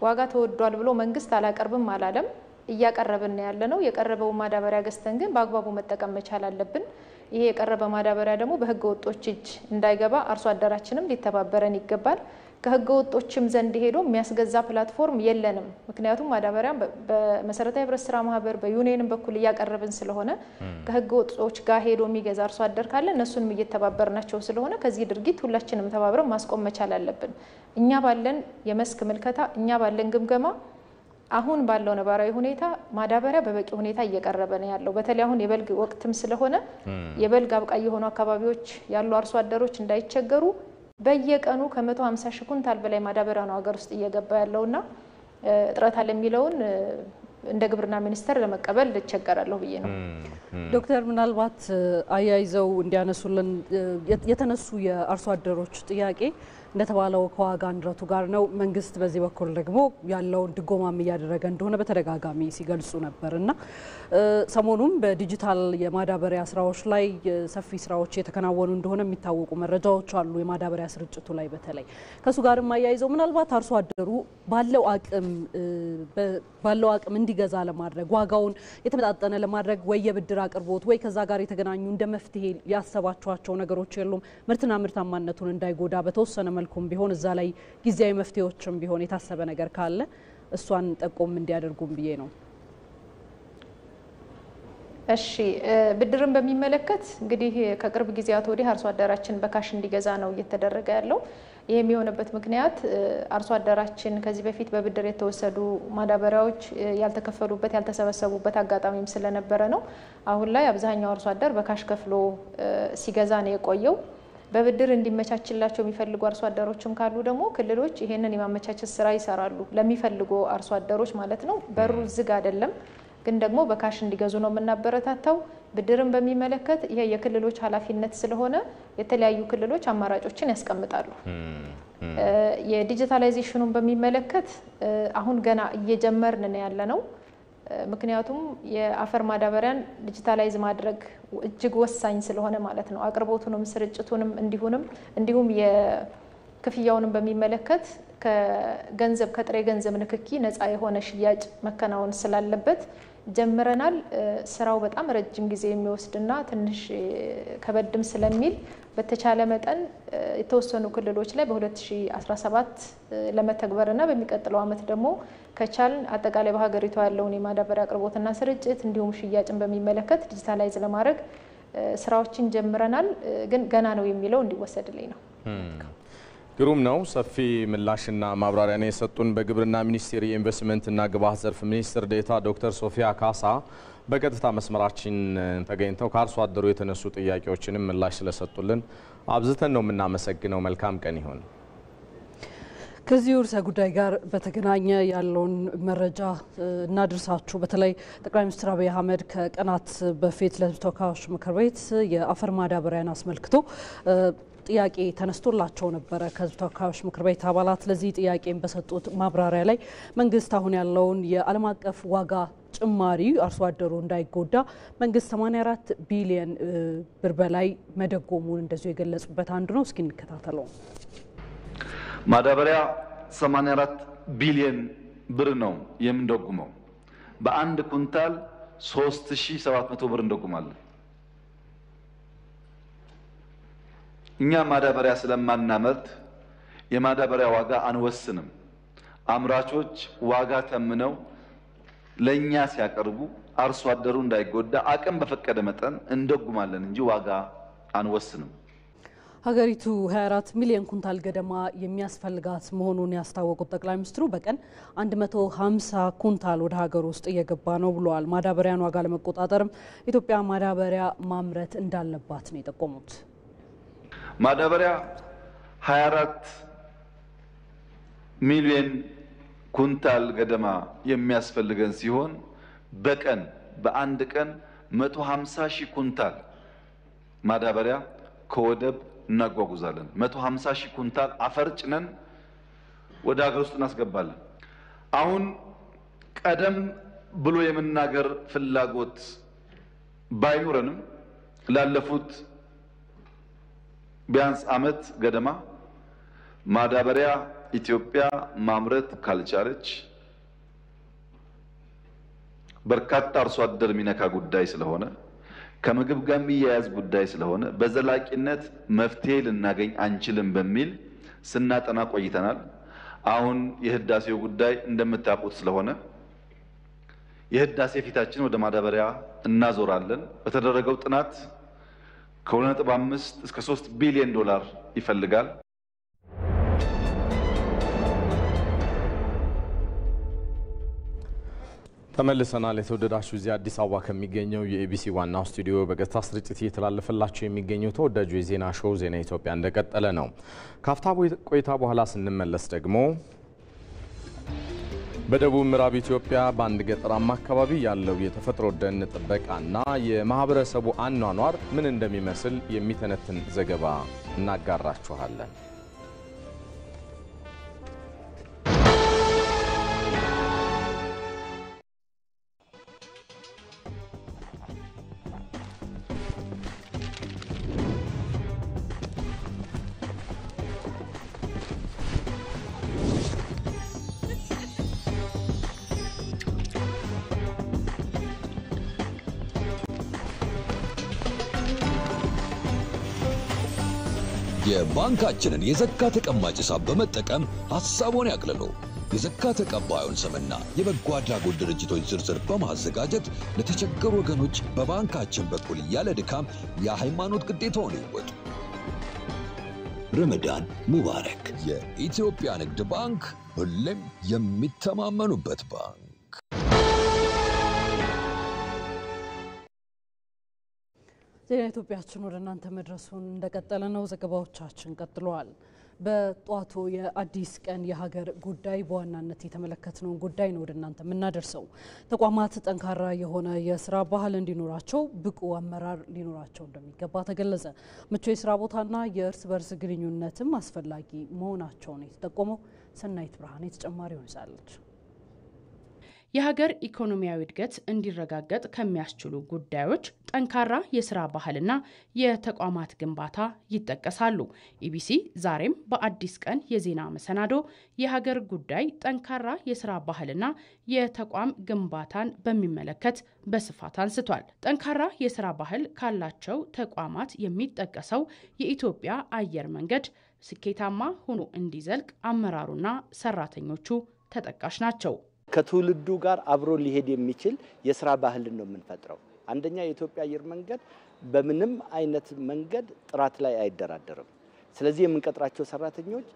Speaker 13: ዋጋ ተወዷል ብሎ መንግስት አላቀርብም አላለም። እያቀረብን ያለ ነው። የቀረበው ማዳበሪያ ገዝተን ግን በአግባቡ መጠቀም መቻል አለብን። ይሄ የቀረበ ማዳበሪያ ደግሞ በህገ ወጦች እጅ እንዳይገባ አርሶ አደራችንም ሊተባበረን ይገባል። ከህገ ወጦችም ዘንድ ሄዶ የሚያስገዛ ፕላትፎርም የለንም። ምክንያቱም ማዳበሪያ በመሰረታዊ ህብረት ስራ ማህበር በዩኒየንም በኩል እያቀረብን ስለሆነ ከህገ ወጦች ጋር ሄዶ የሚገዛ አርሶ አደር ካለ እነሱንም እየተባበርናቸው ስለሆነ ከዚህ ድርጊት ሁላችንም ተባብረን ማስቆም መቻል አለብን። እኛ ባለን የመስክ ምልከታ እኛ ባለን ግምገማ አሁን ባለው ነባራዊ ሁኔታ ማዳበሪያ በበቂ ሁኔታ እየቀረበ ነው ያለው። በተለይ አሁን የበልግ ወቅትም ስለሆነ የበልግ አብቃይ የሆኑ አካባቢዎች ያሉ አርሶ አደሮች እንዳይቸገሩ በየቀኑ ከ150 ሺህ ኩንታል በላይ ማዳበሪያ ነው ሀገር ውስጥ እየገባ ያለውና እጥረት አለ የሚለውን እንደ ግብርና ሚኒስቴር ለመቀበል ልቸገራለሁ ብዬ ነው።
Speaker 2: ዶክተር ምናልባት አያይዘው እንዲያነሱልን የተነሱ የአርሶ አደሮች ጥያቄ እንደተባለው ከዋጋ ንረቱ ጋር ነው። መንግስት በዚህ በኩል ደግሞ ያለውን ድጎማም እያደረገ እንደሆነ በተደጋጋሚ ሲገልጹ ነበርና ሰሞኑም በዲጂታል የማዳበሪያ ስራዎች ላይ ሰፊ ስራዎች የተከናወኑ እንደሆነ የሚታወቁ መረጃዎች አሉ። የማዳበሪያ ስርጭቱ ላይ በተለይ ከሱ ጋርም አያይዘው ምናልባት አርሶ አደሩ ባለው አቅም እንዲገዛ ለማድረግ ዋጋውን የተመጣጠነ ለማድረግ ወይ የብድር አቅርቦት ወይ ከዛ ጋር የተገናኙ እንደ መፍትሄ ያሰባቸዋቸው ነገሮች የሉም? ምርትና ምርታማነቱን እንዳይጎዳ በተወሰነ መልኩም ቢሆን እዛ ላይ ጊዜያዊ መፍትሄዎችም ቢሆን የታሰበ ነገር ካለ እሷን ጠቆም እንዲያደርጉም ብዬ ነው።
Speaker 13: እሺ ብድርን በሚመለከት እንግዲህ ከቅርብ ጊዜያት ወዲህ አርሶ አደራችን በካሽ እንዲገዛ ነው እየተደረገ ያለው። ይሄ የሚሆንበት ምክንያት አርሶ አደራችን ከዚህ በፊት በብድር የተወሰዱ ማዳበሪያዎች ያልተከፈሉበት ያልተሰበሰቡበት አጋጣሚም ስለነበረ ነው። አሁን ላይ አብዛኛው አርሶ አደር በካሽ ከፍሎ ሲገዛ ነው የቆየው። በብድር እንዲመቻችላቸው የሚፈልጉ አርሶ አደሮችም ካሉ ደግሞ ክልሎች ይሄንን የማመቻቸት ስራ ይሰራሉ ለሚፈልጉ አርሶ አደሮች ማለት ነው። በሩ ዝግ አይደለም፣ ግን ደግሞ በካሽ እንዲገዙ ነው የምናበረታታው። ብድርን በሚመለከት ይሄ የክልሎች ኃላፊነት ስለሆነ የተለያዩ ክልሎች አማራጮችን ያስቀምጣሉ። የዲጂታላይዜሽኑን በሚመለከት አሁን ገና እየጀመርን ነው ያለነው። ምክንያቱም የአፈር ማዳበሪያን ዲጂታላይዝ ማድረግ እጅግ ወሳኝ ስለሆነ ማለት ነው። አቅርቦቱንም ስርጭቱንም እንዲሁም የክፍያውንም በሚመለከት ከገንዘብ ከጥሬ ገንዘብ ንክኪ ነፃ የሆነ ሽያጭ መከናወን ስላለበት ጀምረናል። ስራው በጣም ረጅም ጊዜ የሚወስድና ትንሽ ከበድም ስለሚል በተቻለ መጠን የተወሰኑ ክልሎች ላይ በ2017 ለመተግበርና በሚቀጥለው አመት ደግሞ ከቻልን አጠቃላይ በሀገሪቱ ያለውን የማዳበሪያ አቅርቦትና ስርጭት እንዲሁም ሽያጭን በሚመለከት ዲጂታላይዝ ለማድረግ ስራዎችን ጀምረናል። ግን ገና ነው የሚለው እንዲወሰድልኝ ነው።
Speaker 1: ግሩም ነው። ሰፊ ምላሽና ማብራሪያ ነው የሰጡን በግብርና ሚኒስቴር የኢንቨስትመንትና ግብዓት ዘርፍ ሚኒስትር ዴኤታ ዶክተር ሶፊያ ካሳ በቀጥታ መስመራችን ተገኝተው ከአርሶ አደሩ የተነሱ ጥያቄዎችንም ምላሽ ስለሰጡልን አብዝተን ነው የምናመሰግነው። መልካም ቀን ይሁን።
Speaker 2: ከዚህ ርዕሰ ጉዳይ ጋር በተገናኘ ያለውን መረጃ እናድርሳችሁ። በተለይ ጠቅላይ ሚኒስትር አብይ አህመድ ከቀናት በፊት ለሕዝብ ተወካዮች ምክር ቤት የአፈር ማዳበሪያን አስመልክቶ ጥያቄ ተነስቶላቸው ነበረ ከሕዝብ ተወካዮች ምክር ቤት አባላት። ለዚህ ጥያቄም በሰጡት ማብራሪያ ላይ መንግስት አሁን ያለውን የዓለም አቀፍ ዋጋ ጭማሪ አርሶ አደሩ እንዳይጎዳ መንግስት 84 ቢሊዮን ብር በላይ መደጎሙን እንደዚሁ የገለጹበት አንዱ ነው። እስኪ እንከታተለው።
Speaker 17: ማዳበሪያ 84 ቢሊዮን ብር ነው የምንደጉመው። በአንድ ኩንታል 3700 ብር እንደጉማለን። እኛ ማዳበሪያ ስለማናመርት የማዳበሪያ ዋጋ አንወስንም። አምራቾች ዋጋ ተምነው ለኛ ሲያቀርቡ አርሶ አደሩ እንዳይጎዳ አቅም በፈቀደ መጠን እንደጉማለን እንጂ ዋጋ አንወስንም።
Speaker 2: ሀገሪቱ 24 ሚሊዮን ኩንታል ገደማ የሚያስፈልጋት መሆኑን ያስታወቁት ጠቅላይ ሚኒስትሩ በቀን 150 ኩንታል ወደ ሀገር ውስጥ እየገባ ነው ብለዋል። ማዳበሪያን ዋጋ ለመቆጣጠርም ኢትዮጵያ ማዳበሪያ ማምረት እንዳለባት ነው የጠቆሙት።
Speaker 17: ማዳበሪያ 24 ሚሊዮን ኩንታል ገደማ የሚያስፈልገን ሲሆን በቀን በአንድ ቀን 150 ሺህ ኩንታል ማዳበሪያ ከወደብ እናጓጉዛለን። 150 ሺህ ኩንታል አፈር ጭነን ወደ ሀገር ውስጥ እናስገባለን። አሁን ቀደም ብሎ የመናገር ፍላጎት ባይኖረንም ላለፉት ቢያንስ አመት ገደማ ማዳበሪያ ኢትዮጵያ ማምረት ካልቻለች በርካታ አርሶ አደር የሚነካ ጉዳይ ስለሆነ ከምግብ ጋር የሚያያዝ ጉዳይ ስለሆነ በዘላቂነት መፍትሄ ልናገኝ አንችልም በሚል ስናጠና ቆይተናል። አሁን የህዳሴው ጉዳይ እንደምታውቁት ስለሆነ የህዳሴ ፊታችን ወደ ማዳበሪያ እናዞራለን። በተደረገው ጥናት ከ2.5 እስከ 3 ቢሊዮን ዶላር ይፈልጋል።
Speaker 1: ተመልሰናል። የተወደዳችሁ እዚህ አዲስ አበባ ከሚገኘው የኤቢሲ ዋናው ስቱዲዮ በቀጥታ ስርጭት እየተላለፈላችሁ የሚገኘው ተወዳጁ የዜና ሾው ዜና ኢትዮጵያ እንደቀጠለ ነው። ካፍታ ቆይታ በኋላ ስንመለስ ደግሞ በደቡብ ምዕራብ ኢትዮጵያ በአንድ ገጠራማ አካባቢ ያለው የተፈጥሮ ደን ጥበቃና የማህበረሰቡ አኗኗር ምን እንደሚመስል የሚተነትን ዘገባ እናጋራችኋለን።
Speaker 18: የባንካችንን የዘካ ተቀማጭ ሂሳብ በመጠቀም ሐሳቦን ያቅልሉ። የዘካ ተቀባዩን ስምና የበጎ አድራጎት ድርጅቶች ዝርዝር በማዘጋጀት ለተቸገሩ ወገኖች በባንካችን በኩል ያለ ድካም የሃይማኖት ግዴታውን ይወጡ። ረመዳን ሙባረክ። የኢትዮጵያ ንግድ ባንክ ሁሌም የሚተማመኑበት ባንክ።
Speaker 2: ዜና ኢትዮጵያችን ወደ እናንተ መድረሱን እንደቀጠለ ነው። ዘገባዎቻችን ቀጥለዋል። በጧቱ የአዲስ ቀን የሀገር ጉዳይ በዋናነት የተመለከትነው ጉዳይ ነው ወደ እናንተ የምናደርሰው። ተቋማት ጠንካራ የሆነ የስራ ባህል እንዲኖራቸው ብቁ አመራር ሊኖራቸው እንደሚገባ ተገለጸ። ምቹ የስራ ቦታና የእርስ በርስ ግንኙነትም አስፈላጊ መሆናቸውን የተጠቆመው ሰናይት ብርሃኔ ተጨማሪውን ይዛለች።
Speaker 19: የሀገር ኢኮኖሚያዊ እድገት እንዲረጋገጥ ከሚያስችሉ ጉዳዮች ጠንካራ የስራ ባህልና የተቋማት ግንባታ ይጠቀሳሉ። ኢቢሲ ዛሬም በአዲስ ቀን የዜና መሰናዶ የሀገር ጉዳይ ጠንካራ የስራ ባህልና የተቋም ግንባታን በሚመለከት በስፋት አንስቷል። ጠንካራ የስራ ባህል ካላቸው ተቋማት የሚጠቀሰው የኢትዮጵያ አየር መንገድ ስኬታማ ሆኖ እንዲዘልቅ አመራሩና ሰራተኞቹ ተጠቃሽ ናቸው።
Speaker 20: ከትውልዱ ጋር አብሮ ሊሄድ የሚችል የስራ ባህልን ነው የምንፈጥረው። አንደኛ የኢትዮጵያ አየር መንገድ በምንም አይነት መንገድ ጥራት ላይ አይደራደርም። ስለዚህ የምንቀጥራቸው ሰራተኞች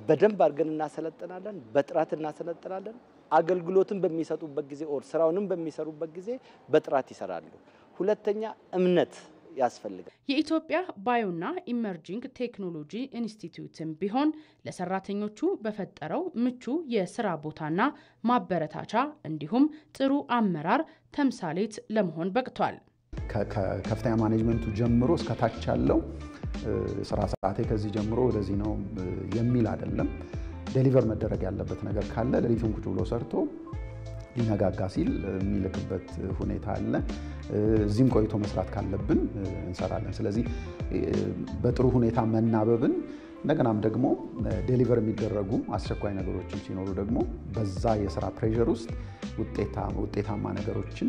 Speaker 20: በደንብ አድርገን እናሰለጥናለን፣ በጥራት እናሰለጥናለን። አገልግሎትን በሚሰጡበት ጊዜ ስራውንም በሚሰሩበት ጊዜ በጥራት ይሰራሉ። ሁለተኛ እምነት ያስፈልጋል።
Speaker 19: የኢትዮጵያ ባዮና ኢመርጂንግ ቴክኖሎጂ ኢንስቲትዩትም ቢሆን ለሰራተኞቹ በፈጠረው ምቹ የስራ ቦታና ማበረታቻ እንዲሁም ጥሩ አመራር ተምሳሌት ለመሆን በቅቷል።
Speaker 21: ከከፍተኛ ማኔጅመንቱ ጀምሮ እስከ ታች ያለው ስራ ሰዓቴ ከዚህ ጀምሮ ወደዚህ ነው የሚል አይደለም። ዴሊቨር መደረግ ያለበት ነገር ካለ ለሊቱን ቁጭ ብሎ ሰርቶ ሊነጋጋ ሲል የሚልክበት ሁኔታ አለ። እዚህም ቆይቶ መስራት ካለብን እንሰራለን። ስለዚህ በጥሩ ሁኔታ መናበብን እንደገናም ደግሞ ዴሊቨር የሚደረጉ አስቸኳይ ነገሮችን ሲኖሩ ደግሞ በዛ የስራ ፕሬሸር ውስጥ ውጤታማ ነገሮችን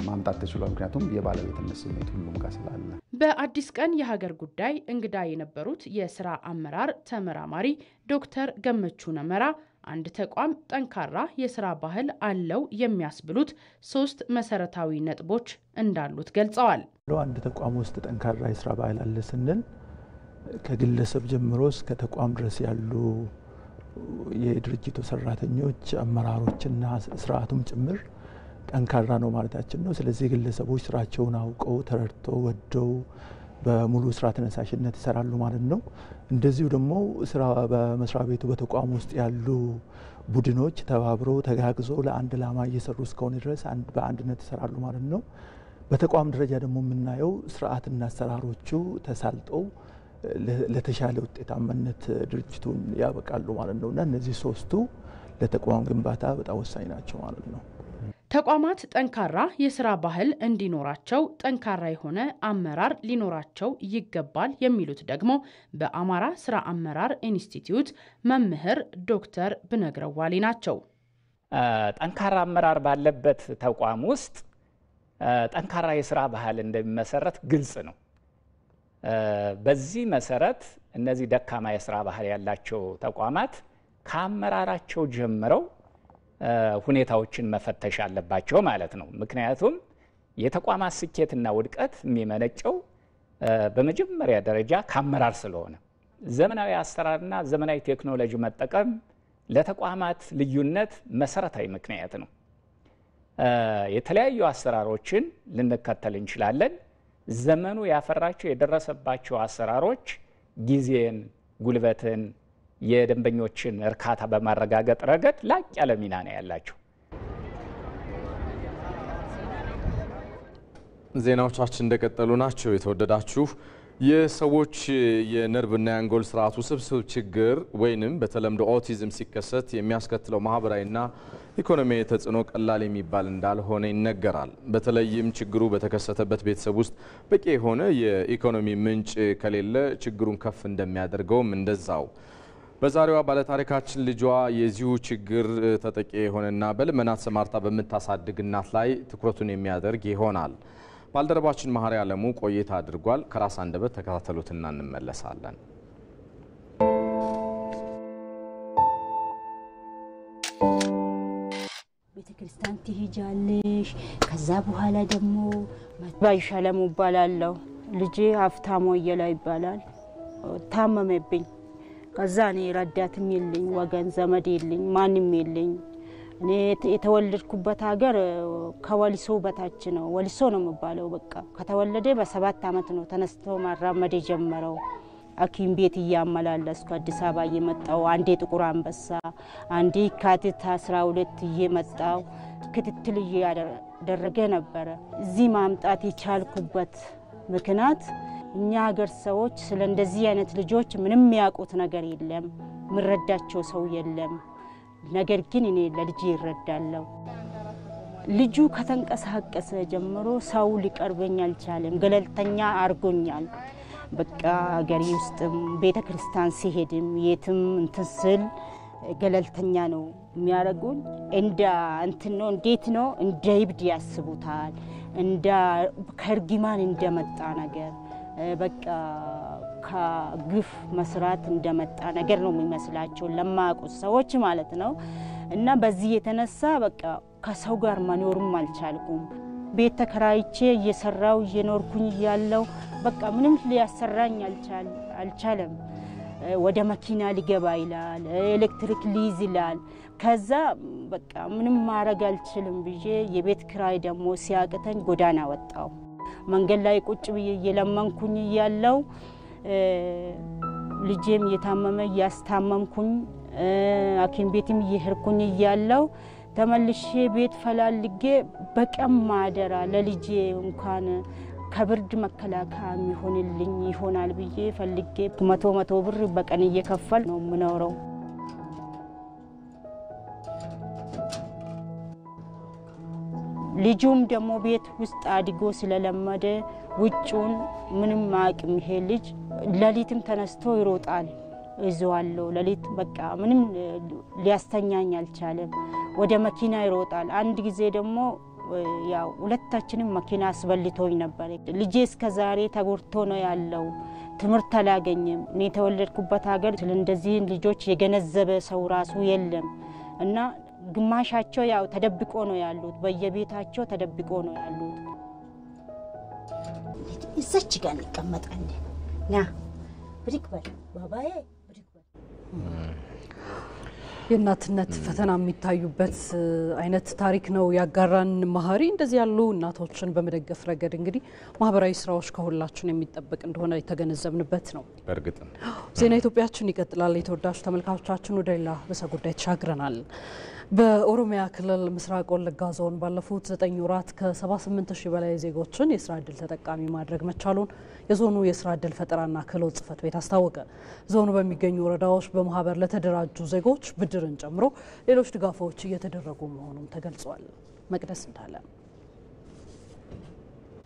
Speaker 21: ማምጣት ተችሏል። ምክንያቱም የባለቤትነት ስሜት ሁሉም ጋር ስላለ።
Speaker 19: በአዲስ ቀን የሀገር ጉዳይ እንግዳ የነበሩት የስራ አመራር ተመራማሪ ዶክተር ገመቹ ነመራ አንድ ተቋም ጠንካራ የስራ ባህል አለው የሚያስብሉት 3 መሰረታዊ ነጥቦች እንዳሉት ገልጸዋል።
Speaker 22: አንድ ተቋም ውስጥ ጠንካራ የስራ ባህል አለ ስንል ከግለሰብ ጀምሮ እስከ ተቋም ድረስ ያሉ የድርጅቱ ሰራተኞች፣ አመራሮችና ስርዓቱም ጭምር ጠንካራ ነው ማለታችን ነው። ስለዚህ ግለሰቦች ስራቸውን አውቀው ተረድተው ወደው በሙሉ ስራ ተነሳሽነት ይሰራሉ ማለት ነው። እንደዚሁ ደግሞ ስራ በመስሪያ ቤቱ በተቋም ውስጥ ያሉ ቡድኖች ተባብረው ተጋግዘው ለአንድ ዓላማ እየሰሩ እስከሆነ ድረስ በአንድነት ይሰራሉ ማለት ነው። በተቋም ደረጃ ደግሞ የምናየው ስርዓትና አሰራሮቹ ተሳልጠው ለተሻለ ውጤታማነት ድርጅቱን ያበቃሉ ማለት ነውና እነዚህ 3ቱ ለተቋም ግንባታ በጣም ወሳኝ ናቸው ማለት ነው።
Speaker 19: ተቋማት ጠንካራ የስራ ባህል እንዲኖራቸው ጠንካራ የሆነ አመራር ሊኖራቸው ይገባል የሚሉት ደግሞ በአማራ ስራ አመራር ኢንስቲትዩት መምህር ዶክተር ብነግረው ዋሌ ናቸው።
Speaker 23: ጠንካራ አመራር ባለበት ተቋም ውስጥ ጠንካራ የስራ ባህል እንደሚመሰረት ግልጽ ነው። በዚህ መሰረት እነዚህ ደካማ የስራ ባህል ያላቸው ተቋማት ከአመራራቸው ጀምረው ሁኔታዎችን መፈተሽ አለባቸው ማለት ነው። ምክንያቱም የተቋማት ስኬትና ውድቀት የሚመነጨው በመጀመሪያ ደረጃ ከአመራር ስለሆነ ዘመናዊ አሰራርና ዘመናዊ ቴክኖሎጂ መጠቀም ለተቋማት ልዩነት መሰረታዊ ምክንያት ነው። የተለያዩ አሰራሮችን ልንከተል እንችላለን። ዘመኑ ያፈራቸው የደረሰባቸው አሰራሮች ጊዜን፣ ጉልበትን፣ የደንበኞችን እርካታ በማረጋገጥ ረገድ ላቅ ያለ ሚና ነው ያላቸው።
Speaker 1: ዜናዎቻችን እንደቀጠሉ ናቸው። የተወደዳችሁ የሰዎች የነርቭና የአንጎል ስርዓት ውስብስብ ችግር ወይንም በተለምዶ ኦቲዝም ሲከሰት የሚያስከትለው ማህበራዊና ኢኮኖሚያዊ ተጽዕኖ ቀላል የሚባል እንዳልሆነ ይነገራል። በተለይም ችግሩ በተከሰተበት ቤተሰብ ውስጥ በቂ የሆነ የኢኮኖሚ ምንጭ ከሌለ ችግሩን ከፍ እንደሚያደርገውም እንደዛው። በዛሬዋ ባለታሪካችን ልጇ የዚሁ ችግር ተጠቂ የሆነና በልመና ተሰማርታ በምታሳድግ እናት ላይ ትኩረቱን የሚያደርግ ይሆናል። ባልደረባችን መሐሪ አለሙ ቆይታ አድርጓል። ከራስ አንደበት ተከታተሉትና እንመለሳለን።
Speaker 3: ክርስቲያን ትሄጃለሽ። ከዛ በኋላ ደግሞ ባይሻለሙ ይባላል። ልጄ ሀብታሙ ወየላ ይባላል። ታመመብኝ። ከዛ እኔ ረዳትም የለኝ ወገን ዘመድ የለኝ ማንም የለኝ። እኔ የተወለድኩበት ሀገር ከወሊሶ በታች ነው። ወሊሶ ነው የሚባለው። በቃ ከተወለደ በ7 አመት ነው ተነስቶ ማራመድ የጀመረው። ሐኪም ቤት እያመላለስኩ አዲስ አበባ እየመጣው አንዴ ጥቁር አንበሳ አንዴ ካቲት 12 እየመጣው ክትትል እያደረገ ነበር። እዚህ ማምጣት የቻልኩበት ምክንያት እኛ ሀገር ሰዎች ስለ እንደዚህ አይነት ልጆች ምንም ያውቁት ነገር የለም፣ ምረዳቸው ሰው የለም። ነገር ግን እኔ ለልጄ ይረዳለው። ልጁ ከተንቀሳቀሰ ጀምሮ ሰው ሊቀርበኝ አልቻለም። ገለልተኛ አርጎኛል። በቃ ሀገሬ ውስጥም ቤተክርስቲያን ሲሄድም የትም እንትስል ገለልተኛ ነው የሚያረጉኝ። እንደ እንትን ነው እንዴት ነው እንደ ይብድ ያስቡታል። እንደ ከርጊማን እንደመጣ ነገር በቃ ከግፍ መስራት እንደመጣ ነገር ነው የሚመስላቸው ለማያውቁት ሰዎች ማለት ነው። እና በዚህ የተነሳ በቃ ከሰው ጋር መኖርም አልቻልኩም። ቤት ተከራይቼ እየሰራው እየኖርኩኝ ያለው በቃ ምንም ሊያሰራኝ አልቻለም። ወደ መኪና ሊገባ ይላል፣ ኤሌክትሪክ ሊይዝ ይላል። ከዛ በቃ ምንም ማድረግ አልችልም ብዬ የቤት ክራይ ደግሞ ሲያቅተኝ ጎዳና ወጣው። መንገድ ላይ ቁጭ ብዬ እየለመንኩኝ ያለው ልጄም የታመመ ያስታመምኩኝ ሐኪም ቤትም እየሄድኩኝ ያለው ተመልሼ ቤት ፈላልጌ በቀን ማደራ ለልጄ እንኳን ከብርድ መከላከያ የሚሆንልኝ ይሆናል ብዬ ፈልጌ 100 ብር በቀን እየከፈል ነው የምኖረው። ልጁም ደግሞ ቤት ውስጥ አድጎ ስለለመደ ውጭውን ምንም ማቅም ይሄ ልጅ ለሊትም ተነስቶ ይሮጣል። ይዟለው ለሊት በቃ ምንም ሊያስተኛኝ አልቻለም። ወደ መኪና ይሮጣል። አንድ ጊዜ ደግሞ ያው ሁለታችንም መኪና አስበልቶኝ ነበር። ልጄ እስከዛሬ ተጎርቶ ነው ያለው። ትምህርት አላገኘም። እኔ ተወለድኩበት ሀገር እንደዚህ ልጆች የገነዘበ ሰው ራሱ የለም እና ግማሻቸው ያው ተደብቆ ነው ያሉት። በየቤታቸው ተደብቆ ነው ያሉት። እዛች ጋር እንቀመጣለን። ና ብሪክ በል ባባዬ ብሪክ በል።
Speaker 2: የእናትነት ፈተና የሚታዩበት አይነት ታሪክ ነው ያጋራን መሀሪ። እንደዚህ ያሉ እናቶችን በመደገፍ ረገድ እንግዲህ ማህበራዊ ስራዎች ከሁላችን የሚጠበቅ እንደሆነ የተገነዘብንበት ነው።
Speaker 1: በእርግጥ
Speaker 2: ዜና ኢትዮጵያችን ይቀጥላል። የተወዳጁ ተመልካቾቻችን ወደ ሌላ ርዕሰ ጉዳይ ተሻግረናል። በኦሮሚያ ክልል ምስራቅ ወለጋ ዞን ባለፉት 9 ወራት ከ78000 በላይ ዜጎችን የስራ ዕድል ተጠቃሚ ማድረግ መቻሉን የዞኑ የስራ ዕድል ፈጠራና ክህሎት ጽሕፈት ቤት አስታወቀ። ዞኑ በሚገኙ ወረዳዎች በማህበር ለተደራጁ ዜጎች ብድርን ጨምሮ ሌሎች ድጋፎች እየተደረጉ መሆኑን ተገልጿል። መቅደስ እንዳለ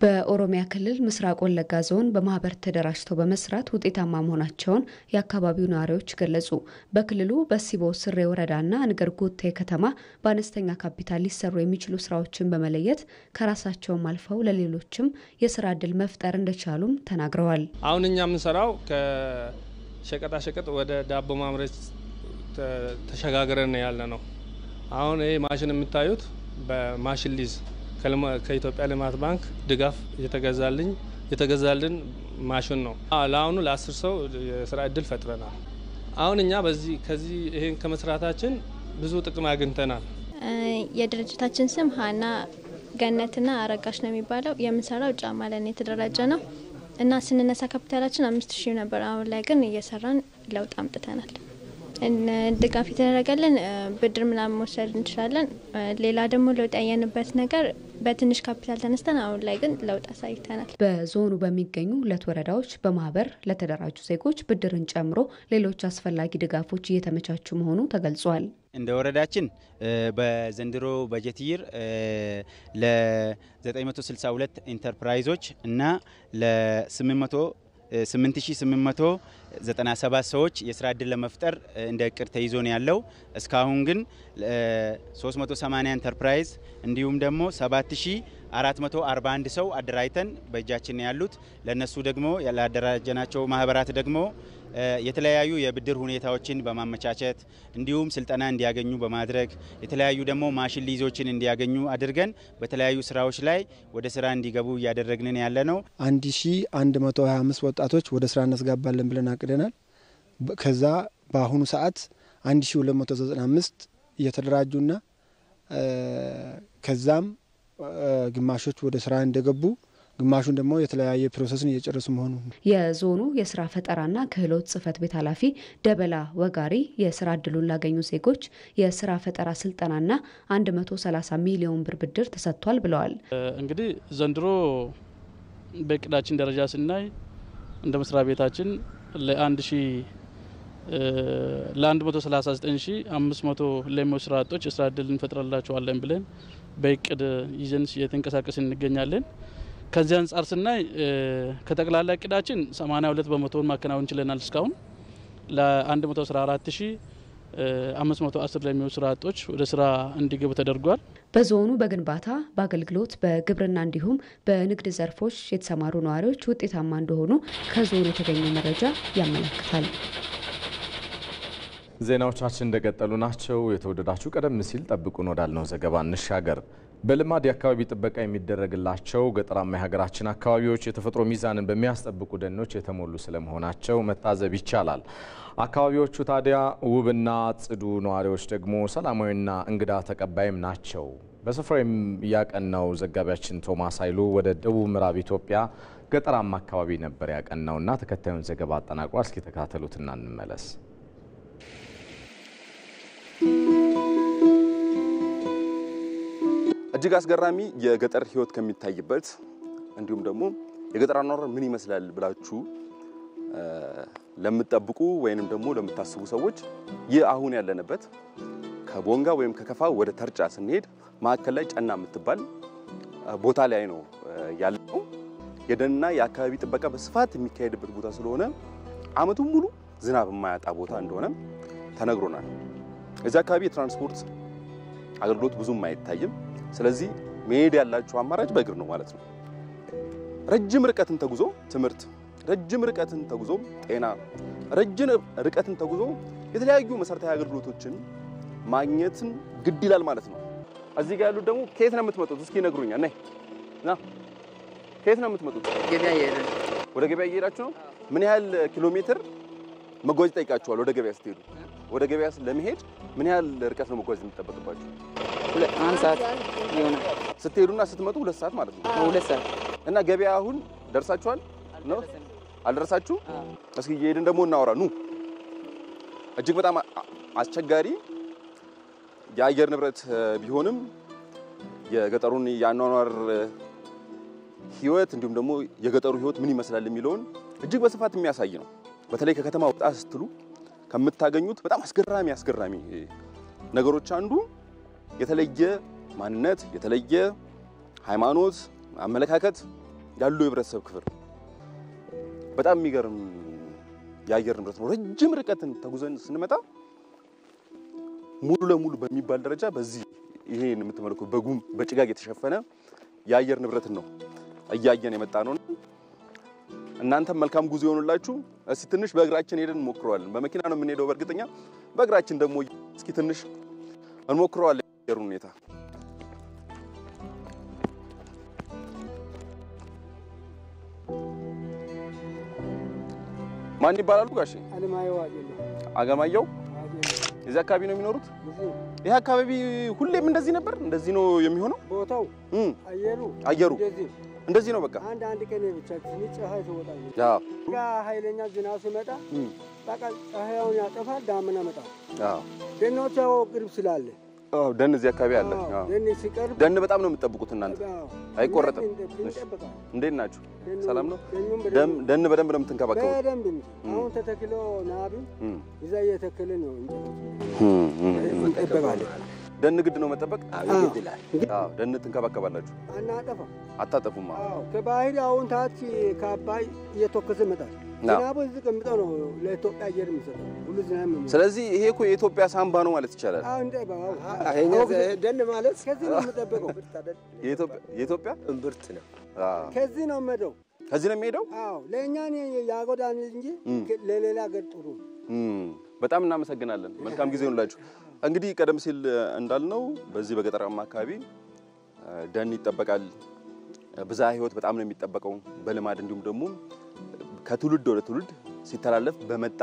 Speaker 4: በኦሮሚያ ክልል ምስራቅ ወለጋ ዞን በማህበር ተደራጅተው በመስራት ውጤታማ መሆናቸውን የአካባቢው ነዋሪዎች ገለጹ። በክልሉ በሲቦ ስሬ ወረዳና አንገርጉቴ ከተማ በአነስተኛ ካፒታል ሊሰሩ የሚችሉ ስራዎችን በመለየት ከራሳቸውም አልፈው ለሌሎችም የስራ ዕድል መፍጠር እንደቻሉም ተናግረዋል።
Speaker 12: አሁን እኛ የምንሰራው ከሸቀጣ ሸቀጥ ወደ ዳቦ ማምረት ተሸጋግረን ያለ ነው። አሁን ይሄ ማሽን የምታዩት በማሽን ሊዝ ከኢትዮጵያ ልማት ባንክ ድጋፍ የተገዛልን ማሽን ነው። ለአሁኑ ለ10 ሰው የስራ ዕድል ፈጥረናል። አሁን እኛ ከዚህ ይሄን ከመስራታችን ብዙ ጥቅም አግኝተናል።
Speaker 5: የድርጅታችን ስም ሀና ገነትና አረጋሽ ነው የሚባለው። የምንሰራው ጫማ ላይ የተደራጀ ነው እና ስንነሳ ካፒታላችን 5000 ነበር። አሁን ላይ ግን እየሰራን ለውጥ አምጥተናል። ድጋፍ የተደረገልን ብድር ምናምን መውሰድ እንችላለን። ሌላ ደግሞ ለውጥ ያየንበት ነገር በትንሽ ካፒታል ተነስተን አሁን ላይ ግን ለውጥ አሳይተናል።
Speaker 4: በዞኑ በሚገኙ 2 ወረዳዎች በማህበር ለተደራጁ ዜጎች ብድርን ጨምሮ ሌሎች አስፈላጊ ድጋፎች እየተመቻቹ መሆኑ ተገልጿል።
Speaker 24: እንደ ወረዳችን በዘንድሮ በጀት ይር ለ962 ኢንተርፕራይዞች እና ለ8897 ሰዎች የስራ ዕድል ለመፍጠር እንደ እቅድ ተይዞ ነው ያለው። እስካሁን ግን 380 ኢንተርፕራይዝ እንዲሁም ደግሞ 441 ሰው አደራጅተን በእጃችን ያሉት ለነሱ ደግሞ ያላደራጀናቸው ማህበራት ደግሞ የተለያዩ የብድር ሁኔታዎችን በማመቻቸት እንዲሁም ስልጠና እንዲያገኙ በማድረግ የተለያዩ ደግሞ ማሽን ሊዞችን እንዲያገኙ አድርገን በተለያዩ ስራዎች ላይ ወደ ስራ እንዲገቡ እያደረግን ያለነው
Speaker 6: 1125 ወጣቶች ወደ ስራ እናስገባለን ብለን አቅደናል። ከዛ በአሁኑ ሰዓት 1295 እየተደራጁና ከዛም ግማሾች ወደ ስራ እንደገቡ ግማሹን ደግሞ የተለያየ ፕሮሰስን እየጨረሱ መሆኑ
Speaker 4: የዞኑ የስራ ፈጠራና ክህሎት ጽህፈት ቤት ኃላፊ ደበላ ወጋሪ የስራ እድሉን ላገኙ ዜጎች የስራ ፈጠራ ስልጠናና 130 ሚሊዮን ብር ብድር ተሰጥቷል ብለዋል። እንግዲህ ዘንድሮ በቅዳችን ደረጃ ስናይ እንደ መስሪያ ቤታችን ለ139500 ለመስሪያ አጦች የስራ እድል እንፈጥራላቸዋለን ብለን በእቅድ ይዘን እየተንቀሳቀስን እንገኛለን። ከዚህ አንፃር ስናይ ከጠቅላላ እቅዳችን 82% ማከናወን ችለናል። እስካሁን ለ114510 ለሚሆኑ ስራ አጦች ወደ ስራ እንዲገቡ ተደርጓል። በዞኑ በግንባታ በአገልግሎት በግብርና እንዲሁም በንግድ ዘርፎች የተሰማሩ ነዋሪዎች ውጤታማ እንደሆኑ ከዞኑ የተገኘ መረጃ ያመለክታል።
Speaker 1: ዜናዎቻችን እንደቀጠሉ ናቸው። የተወደዳችሁ ቀደም ሲል ጠብቁን ወዳልነው ዘገባ እንሻገር። በልማድ የአካባቢ ጥበቃ የሚደረግላቸው ገጠራማ የሀገራችን አካባቢዎች የተፈጥሮ ሚዛንን በሚያስጠብቁ ደኖች የተሞሉ ስለመሆናቸው መታዘብ ይቻላል። አካባቢዎቹ ታዲያ ውብና ጽዱ፣ ነዋሪዎች ደግሞ ሰላማዊና እንግዳ ተቀባይም ናቸው። በስፍራው ያቀናው ዘጋቢያችን ቶማስ ኃይሉ ወደ ደቡብ ምዕራብ ኢትዮጵያ ገጠራማ አካባቢ ነበር ያቀናውና ተከታዩን ዘገባ አጠናቅሯል። እስኪ ተከታተሉትና እንመለስ።
Speaker 8: እጅግ አስገራሚ የገጠር ህይወት ከሚታይበት እንዲሁም ደግሞ የገጠር አኗኗር ምን ይመስላል ብላችሁ ለምትጠብቁ ወይንም ደግሞ ለምታስቡ ሰዎች ይህ አሁን ያለንበት ከቦንጋ ወይም ከከፋ ወደ ተርጫ ስንሄድ ማዕከል ላይ ጨና የምትባል ቦታ ላይ ነው ያለው። የደንና የአካባቢ ጥበቃ በስፋት የሚካሄድበት ቦታ ስለሆነ አመቱን ሙሉ ዝናብ የማያጣ ቦታ እንደሆነ ተነግሮናል። እዚህ አካባቢ የትራንስፖርት አገልግሎት ብዙም አይታይም። ስለዚህ መሄድ ያላችሁ አማራጭ በእግር ነው ማለት ነው። ረጅም ርቀትን ተጉዞ ትምህርት፣ ረጅም ርቀትን ተጉዞ ጤና፣ ረጅም ርቀትን ተጉዞ የተለያዩ መሰረታዊ አገልግሎቶችን ማግኘትን ግድ ይላል ማለት ነው። እዚህ ጋር ያሉት ደግሞ ከየት ነው የምትመጡት? እስኪ ነግሩኛ። ነይ ና፣ ከየት ነው የምትመጡት?
Speaker 9: ገበያ እየሄድን።
Speaker 8: ወደ ገበያ እየሄዳችሁ ነው? ምን ያህል ኪሎ ሜትር መጓዝ ይጠይቃችኋል? ወደ ገበያ ስትሄዱ ወደ ገበያ ለመሄድ ምን ያህል ርቀት ነው መጓዝ የሚጠበቅባችሁ?
Speaker 9: 1 ሰዓት ይሆናል።
Speaker 8: ስትሄዱና ስትመጡ 2 ሰዓት ማለት ነው።
Speaker 9: 2 ሰዓት።
Speaker 8: እና ገበያ አሁን ደርሳችኋል ነው? አልደረሳችሁ? እስኪ እየሄድን ደግሞ እናወራ ኑ። እጅግ በጣም አስቸጋሪ የአየር ንብረት ቢሆንም የገጠሩን ያኗኗር ህይወት እንዲሁም ደግሞ የገጠሩ ህይወት ምን ይመስላል የሚለውን እጅግ በስፋት የሚያሳይ ነው። በተለይ ከከተማ ወጣ ስትሉ ከምታገኙት በጣም አስገራሚ ነገሮች አንዱ የተለየ ማንነት፣ የተለየ ሃይማኖት፣ አመለካከት ያለው የህብረተሰብ ክፍል በጣም የሚገርም የአየር ንብረት ነው። ረጅም ርቀትን ተጉዘን ስንመጣ ሙሉ ለሙሉ በሚባል ደረጃ በዚህ ይሄን የምትመለከቱት በጉም በጭጋግ የተሸፈነ የአየር ንብረትን ነው እያየን የመጣ ነው። እናንተም መልካም ጉዞ ይሆንላችሁ። እስኪ ትንሽ በእግራችን ሄደን እንሞክረዋለን። በመኪና ነው የምንሄደው በእርግጠኛ። በእግራችን ደግሞ እስኪ ትንሽ እንሞክረዋለን የአየር ሁኔታ። ማን ይባላሉ ጋሼ? አለማየሁ። እዚህ አካባቢ ነው የሚኖሩት? ይሄ አካባቢ ሁሌም እንደዚህ ነበር? እንደዚህ ነው የሚሆነው?
Speaker 10: ቦታው
Speaker 8: አየሩ እንደዚህ ነው። በቃ
Speaker 10: አንድ ቀን ብቻ ፀሐይ ትወጣለች።
Speaker 8: ያው
Speaker 10: ኃይለኛ ዝናብ ሲመጣ በቃ ፀሐዩን ያጠፋል፣ ዳመና መጣ።
Speaker 8: አዎ
Speaker 10: ደኖቹ ቅርብ ስላለ
Speaker 8: ደን እዚህ አካባቢ አለ።
Speaker 10: ደን ሲቀርብ
Speaker 8: ደን በጣም ነው የምትጠብቁት እናንተ? አይቆረጥም? እንዴት ናችሁ? ሰላም ነው? ደን በደንብ ነው የምትንከባከቡት?
Speaker 10: በደንብ እንጂ አሁን ተተክሎ ናቢ እዛ እየተከለ ነው እንጂ
Speaker 8: ደን ግድ ነው መጠበቅ? አዎ ደን ትንከባከባላችሁ? አታጠፉም?
Speaker 10: አዎ ከባህር አሁን ታች ከአባይ እየተወከሰ ይመጣል። ዝናቡ እዚህ ቀምጠው ነው ለኢትዮጵያ አየር የሚሰጠው ሁሉ ዝናብ ነው።
Speaker 8: ስለዚህ ይሄ እኮ የኢትዮጵያ ሳምባ ነው ማለት ይቻላል።
Speaker 10: አዎ እንደ ባው ደን ማለት ከዚህ ነው የምጠበቀው።
Speaker 8: የኢትዮጵያ
Speaker 7: እምብርት ነው።
Speaker 10: ከዚህ ነው የምሄደው።
Speaker 8: ከዚህ ነው የሚሄደው?
Speaker 10: አዎ ለእኛ ያጎዳን እንጂ ለሌላ ሀገር ጥሩ።
Speaker 8: በጣም እናመሰግናለን። መልካም ጊዜ ይሁንላችሁ። እንግዲህ ቀደም ሲል እንዳልነው በዚህ በገጠራማ አካባቢ ደን ይጠበቃል። ብዝሃ ሕይወት በጣም ነው የሚጠበቀው በልማድ እንዲሁም ደግሞ ከትውልድ ወደ ትውልድ ሲተላለፍ በመጣ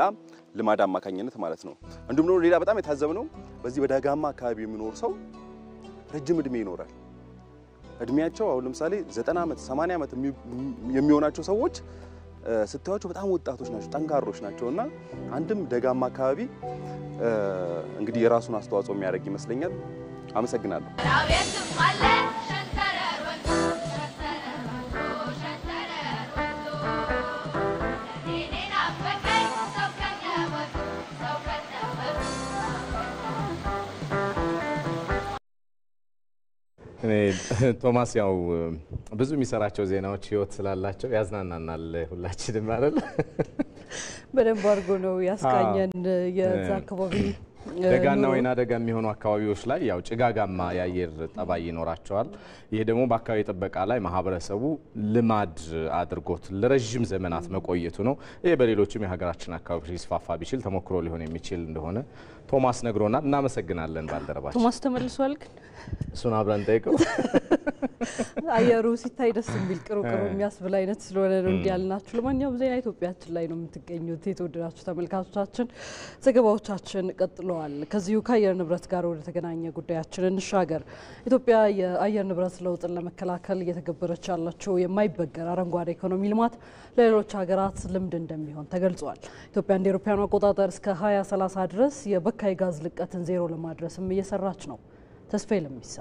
Speaker 8: ልማድ አማካኝነት ማለት ነው። እንዲሁም ደግሞ ሌላ በጣም የታዘብነው በዚህ በደጋማ አካባቢ የሚኖር ሰው ረጅም እድሜ ይኖራል። እድሜያቸው አሁን ለምሳሌ 90 ዓመት 80 ዓመት የሚሆናቸው ሰዎች ስታዩቸው በጣም ወጣቶች ናቸው፣ ጠንካሮች ናቸውና አንድም ደጋማ አካባቢ እንግዲህ የራሱን አስተዋጽኦ የሚያደርግ ይመስለኛል። አመሰግናለሁ።
Speaker 1: ቶማስ ያው ብዙ የሚሰራቸው ዜናዎች ህይወት ስላላቸው ያዝናናናል ሁላችንም አይደል?
Speaker 2: በደንብ አድርጎ ነው ያስቃኘን። የዛ አካባቢ
Speaker 1: ደጋና ወይና ደጋ የሚሆኑ አካባቢዎች ላይ ያው ጭጋጋማ የአየር ጠባይ ይኖራቸዋል። ይሄ ደግሞ በአካባቢ ጥበቃ ላይ ማህበረሰቡ ልማድ አድርጎት ለረጅም ዘመናት መቆየቱ ነው። ይሄ በሌሎችም የሀገራችን አካባቢዎች ሊስፋፋ ቢችል ተሞክሮ ሊሆን የሚችል እንደሆነ ቶማስ ነግሮናል። እናመሰግናለን ባልደረባችን።
Speaker 2: ቶማስ ተመልሷል ግን
Speaker 1: እሱን አብረን ጠይቀው።
Speaker 2: አየሩ ሲታይ ደስ የሚል ቅሩ የሚያስብል አይነት ስለሆነ ነው እንዲያልናችሁ። ለማንኛውም ዜና ኢትዮጵያችን ላይ ነው የምትገኙት የተወደዳችሁ ተመልካቾቻችን። ዘገባዎቻችን ቀጥለዋል። ከዚሁ ከአየር ንብረት ጋር ወደ ተገናኘ ጉዳያችን እንሻገር። ኢትዮጵያ የአየር ንብረት ለውጥን ለመከላከል እየተገበረች ያለችው የማይበገር አረንጓዴ ኢኮኖሚ ልማት ለሌሎች ሀገራት ልምድ እንደሚሆን ተገልጿል። ኢትዮጵያ እንደ አውሮፓውያኑ አቆጣጠር እስከ 2030 ድረስ የበካይ ጋዝ ልቀትን ዜሮ ለማድረስም እየሰራች ነው። ተስፋዬ ለሚሳ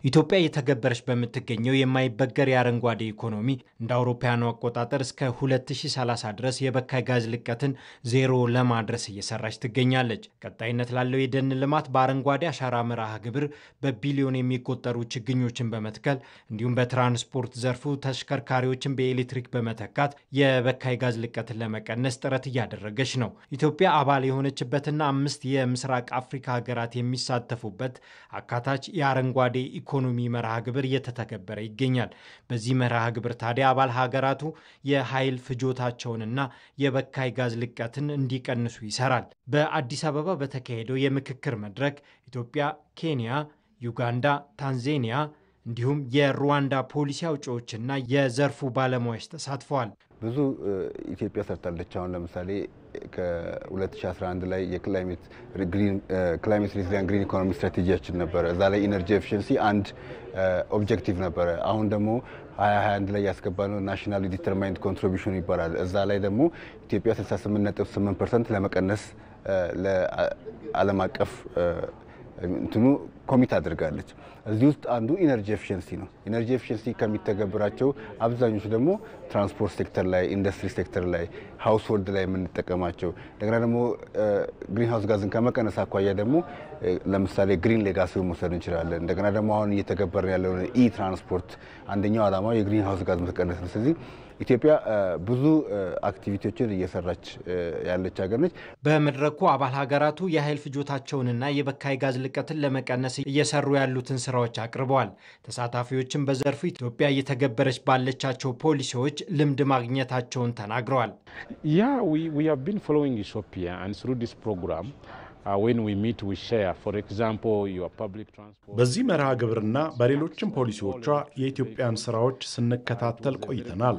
Speaker 11: ኢትዮጵያ እየተገበረች በምትገኘው የማይበገር የአረንጓዴ ኢኮኖሚ እንደ አውሮፓውያኑ አቆጣጠር እስከ 2030 ድረስ የበካይ ጋዝ ልቀትን ዜሮ ለማድረስ እየሰራች ትገኛለች። ቀጣይነት ላለው የደን ልማት በአረንጓዴ አሻራ መርሃ ግብር በቢሊዮን የሚቆጠሩ ችግኞችን በመትከል እንዲሁም በትራንስፖርት ዘርፉ ተሽከርካሪዎችን በኤሌክትሪክ በመተካት የበካይ ጋዝ ልቀትን ለመቀነስ ጥረት እያደረገች ነው። ኢትዮጵያ አባል የሆነችበትና 5 የምስራቅ አፍሪካ ሀገራት የሚሳተፉበት አካታች የአረንጓዴ ኢኮኖሚ መርሃ ግብር እየተተገበረ ይገኛል። በዚህ መርሃ ግብር ታዲያ አባል ሀገራቱ የኃይል ፍጆታቸውንና የበካይ ጋዝ ልቀትን እንዲቀንሱ ይሰራል። በአዲስ አበባ በተካሄደው የምክክር መድረክ ኢትዮጵያ፣ ኬንያ፣ ዩጋንዳ፣ ታንዛኒያ እንዲሁም የሩዋንዳ ፖሊሲ አውጪዎችና የዘርፉ ባለሙያዎች ተሳትፈዋል።
Speaker 14: ብዙ ኢትዮጵያ ሰርታለች። አሁን ለምሳሌ ከ2011 ላይ የክላይሜት ሬዚሊየንት ግሪን ኢኮኖሚ ስትራቴጂያችን ነበረ። እዛ ላይ ኢነርጂ ኤፊሽንሲ አንድ ኦብጀክቲቭ ነበረ። አሁን ደግሞ 2021 ላይ ያስገባነው ናሽናሊ ዲተርማይንድ ኮንትሪቢዩሽን ይባላል። እዛ ላይ ደግሞ ኢትዮጵያ 68.8% ለመቀነስ ለዓለም አቀፍ እንትኑ ኮሚት አድርጋለች። እዚህ ውስጥ አንዱ ኢነርጂ ኤፊሽንሲ ነው። ኢነርጂ ኤፊሽንሲ ከሚተገብራቸው አብዛኞቹ ደግሞ ትራንስፖርት ሴክተር ላይ፣ ኢንዱስትሪ ሴክተር ላይ፣ ሃውስሆልድ ላይ የምንጠቀማቸው እንደገና ደግሞ ግሪን ሃውስ ጋዝን ከመቀነስ አኳያ ደግሞ ለምሳሌ ግሪን ሌጋሲውን መውሰድ እንችላለን። እንደገና ደግሞ አሁን እየተገበረ ያለው ኢ ትራንስፖርት አንደኛው ዓላማው የግሪን ሃውስ ጋዝ መቀነስ ነው። ስለዚህ ኢትዮጵያ ብዙ አክቲቪቲዎችን እየሰራች ያለች ሀገር ነች።
Speaker 11: በመድረኩ አባል ሀገራቱ የኃይል ፍጆታቸውንና የበካይ ጋዝ ልቀትን ለመቀነስ እየሰሩ ያሉትን ስራዎች አቅርበዋል። ተሳታፊዎችም በዘርፉ ኢትዮጵያ እየተገበረች ባለቻቸው ፖሊሲዎች ልምድ ማግኘታቸውን ተናግረዋል።
Speaker 15: we have been following Ethiopia and through this program when we meet we share for example your public transport
Speaker 25: በዚህ መርሃ ግብርና በሌሎችም ፖሊሲዎቿ የኢትዮጵያን ስራዎች ስንከታተል ቆይተናል።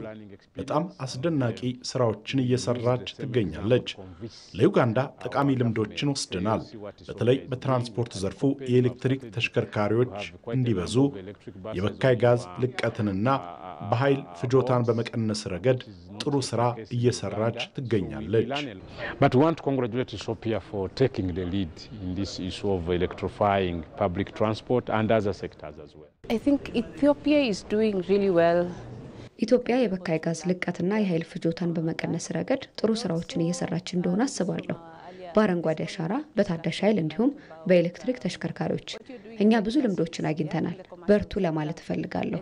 Speaker 25: በጣም አስደናቂ ስራዎችን እየሰራች ትገኛለች። ለዩጋንዳ ጠቃሚ ልምዶችን ወስደናል። በተለይ በትራንስፖርት ዘርፉ የኤሌክትሪክ ተሽከርካሪዎች እንዲበዙ የበካይ ጋዝ ልቀትንና በኃይል ፍጆታን በመቀነስ ረገድ ጥሩ ስራ እየሰራች ትገኛለች።
Speaker 15: But we want to congratulate Ethiopia for taking the lead in this issue of electrifying public transport and other sectors as well.
Speaker 26: I think Ethiopia is doing really well.
Speaker 4: ኢትዮጵያ የበካይ ጋዝ ልቀትና የኃይል ፍጆታን በመቀነስ ረገድ ጥሩ ስራዎችን እየሰራች እንደሆነ አስባለሁ። በአረንጓዴ አሻራ፣ በታዳሽ ኃይል እንዲሁም በኤሌክትሪክ ተሽከርካሪዎች እኛ ብዙ ልምዶችን አግኝተናል። በርቱ ለማለት እፈልጋለሁ።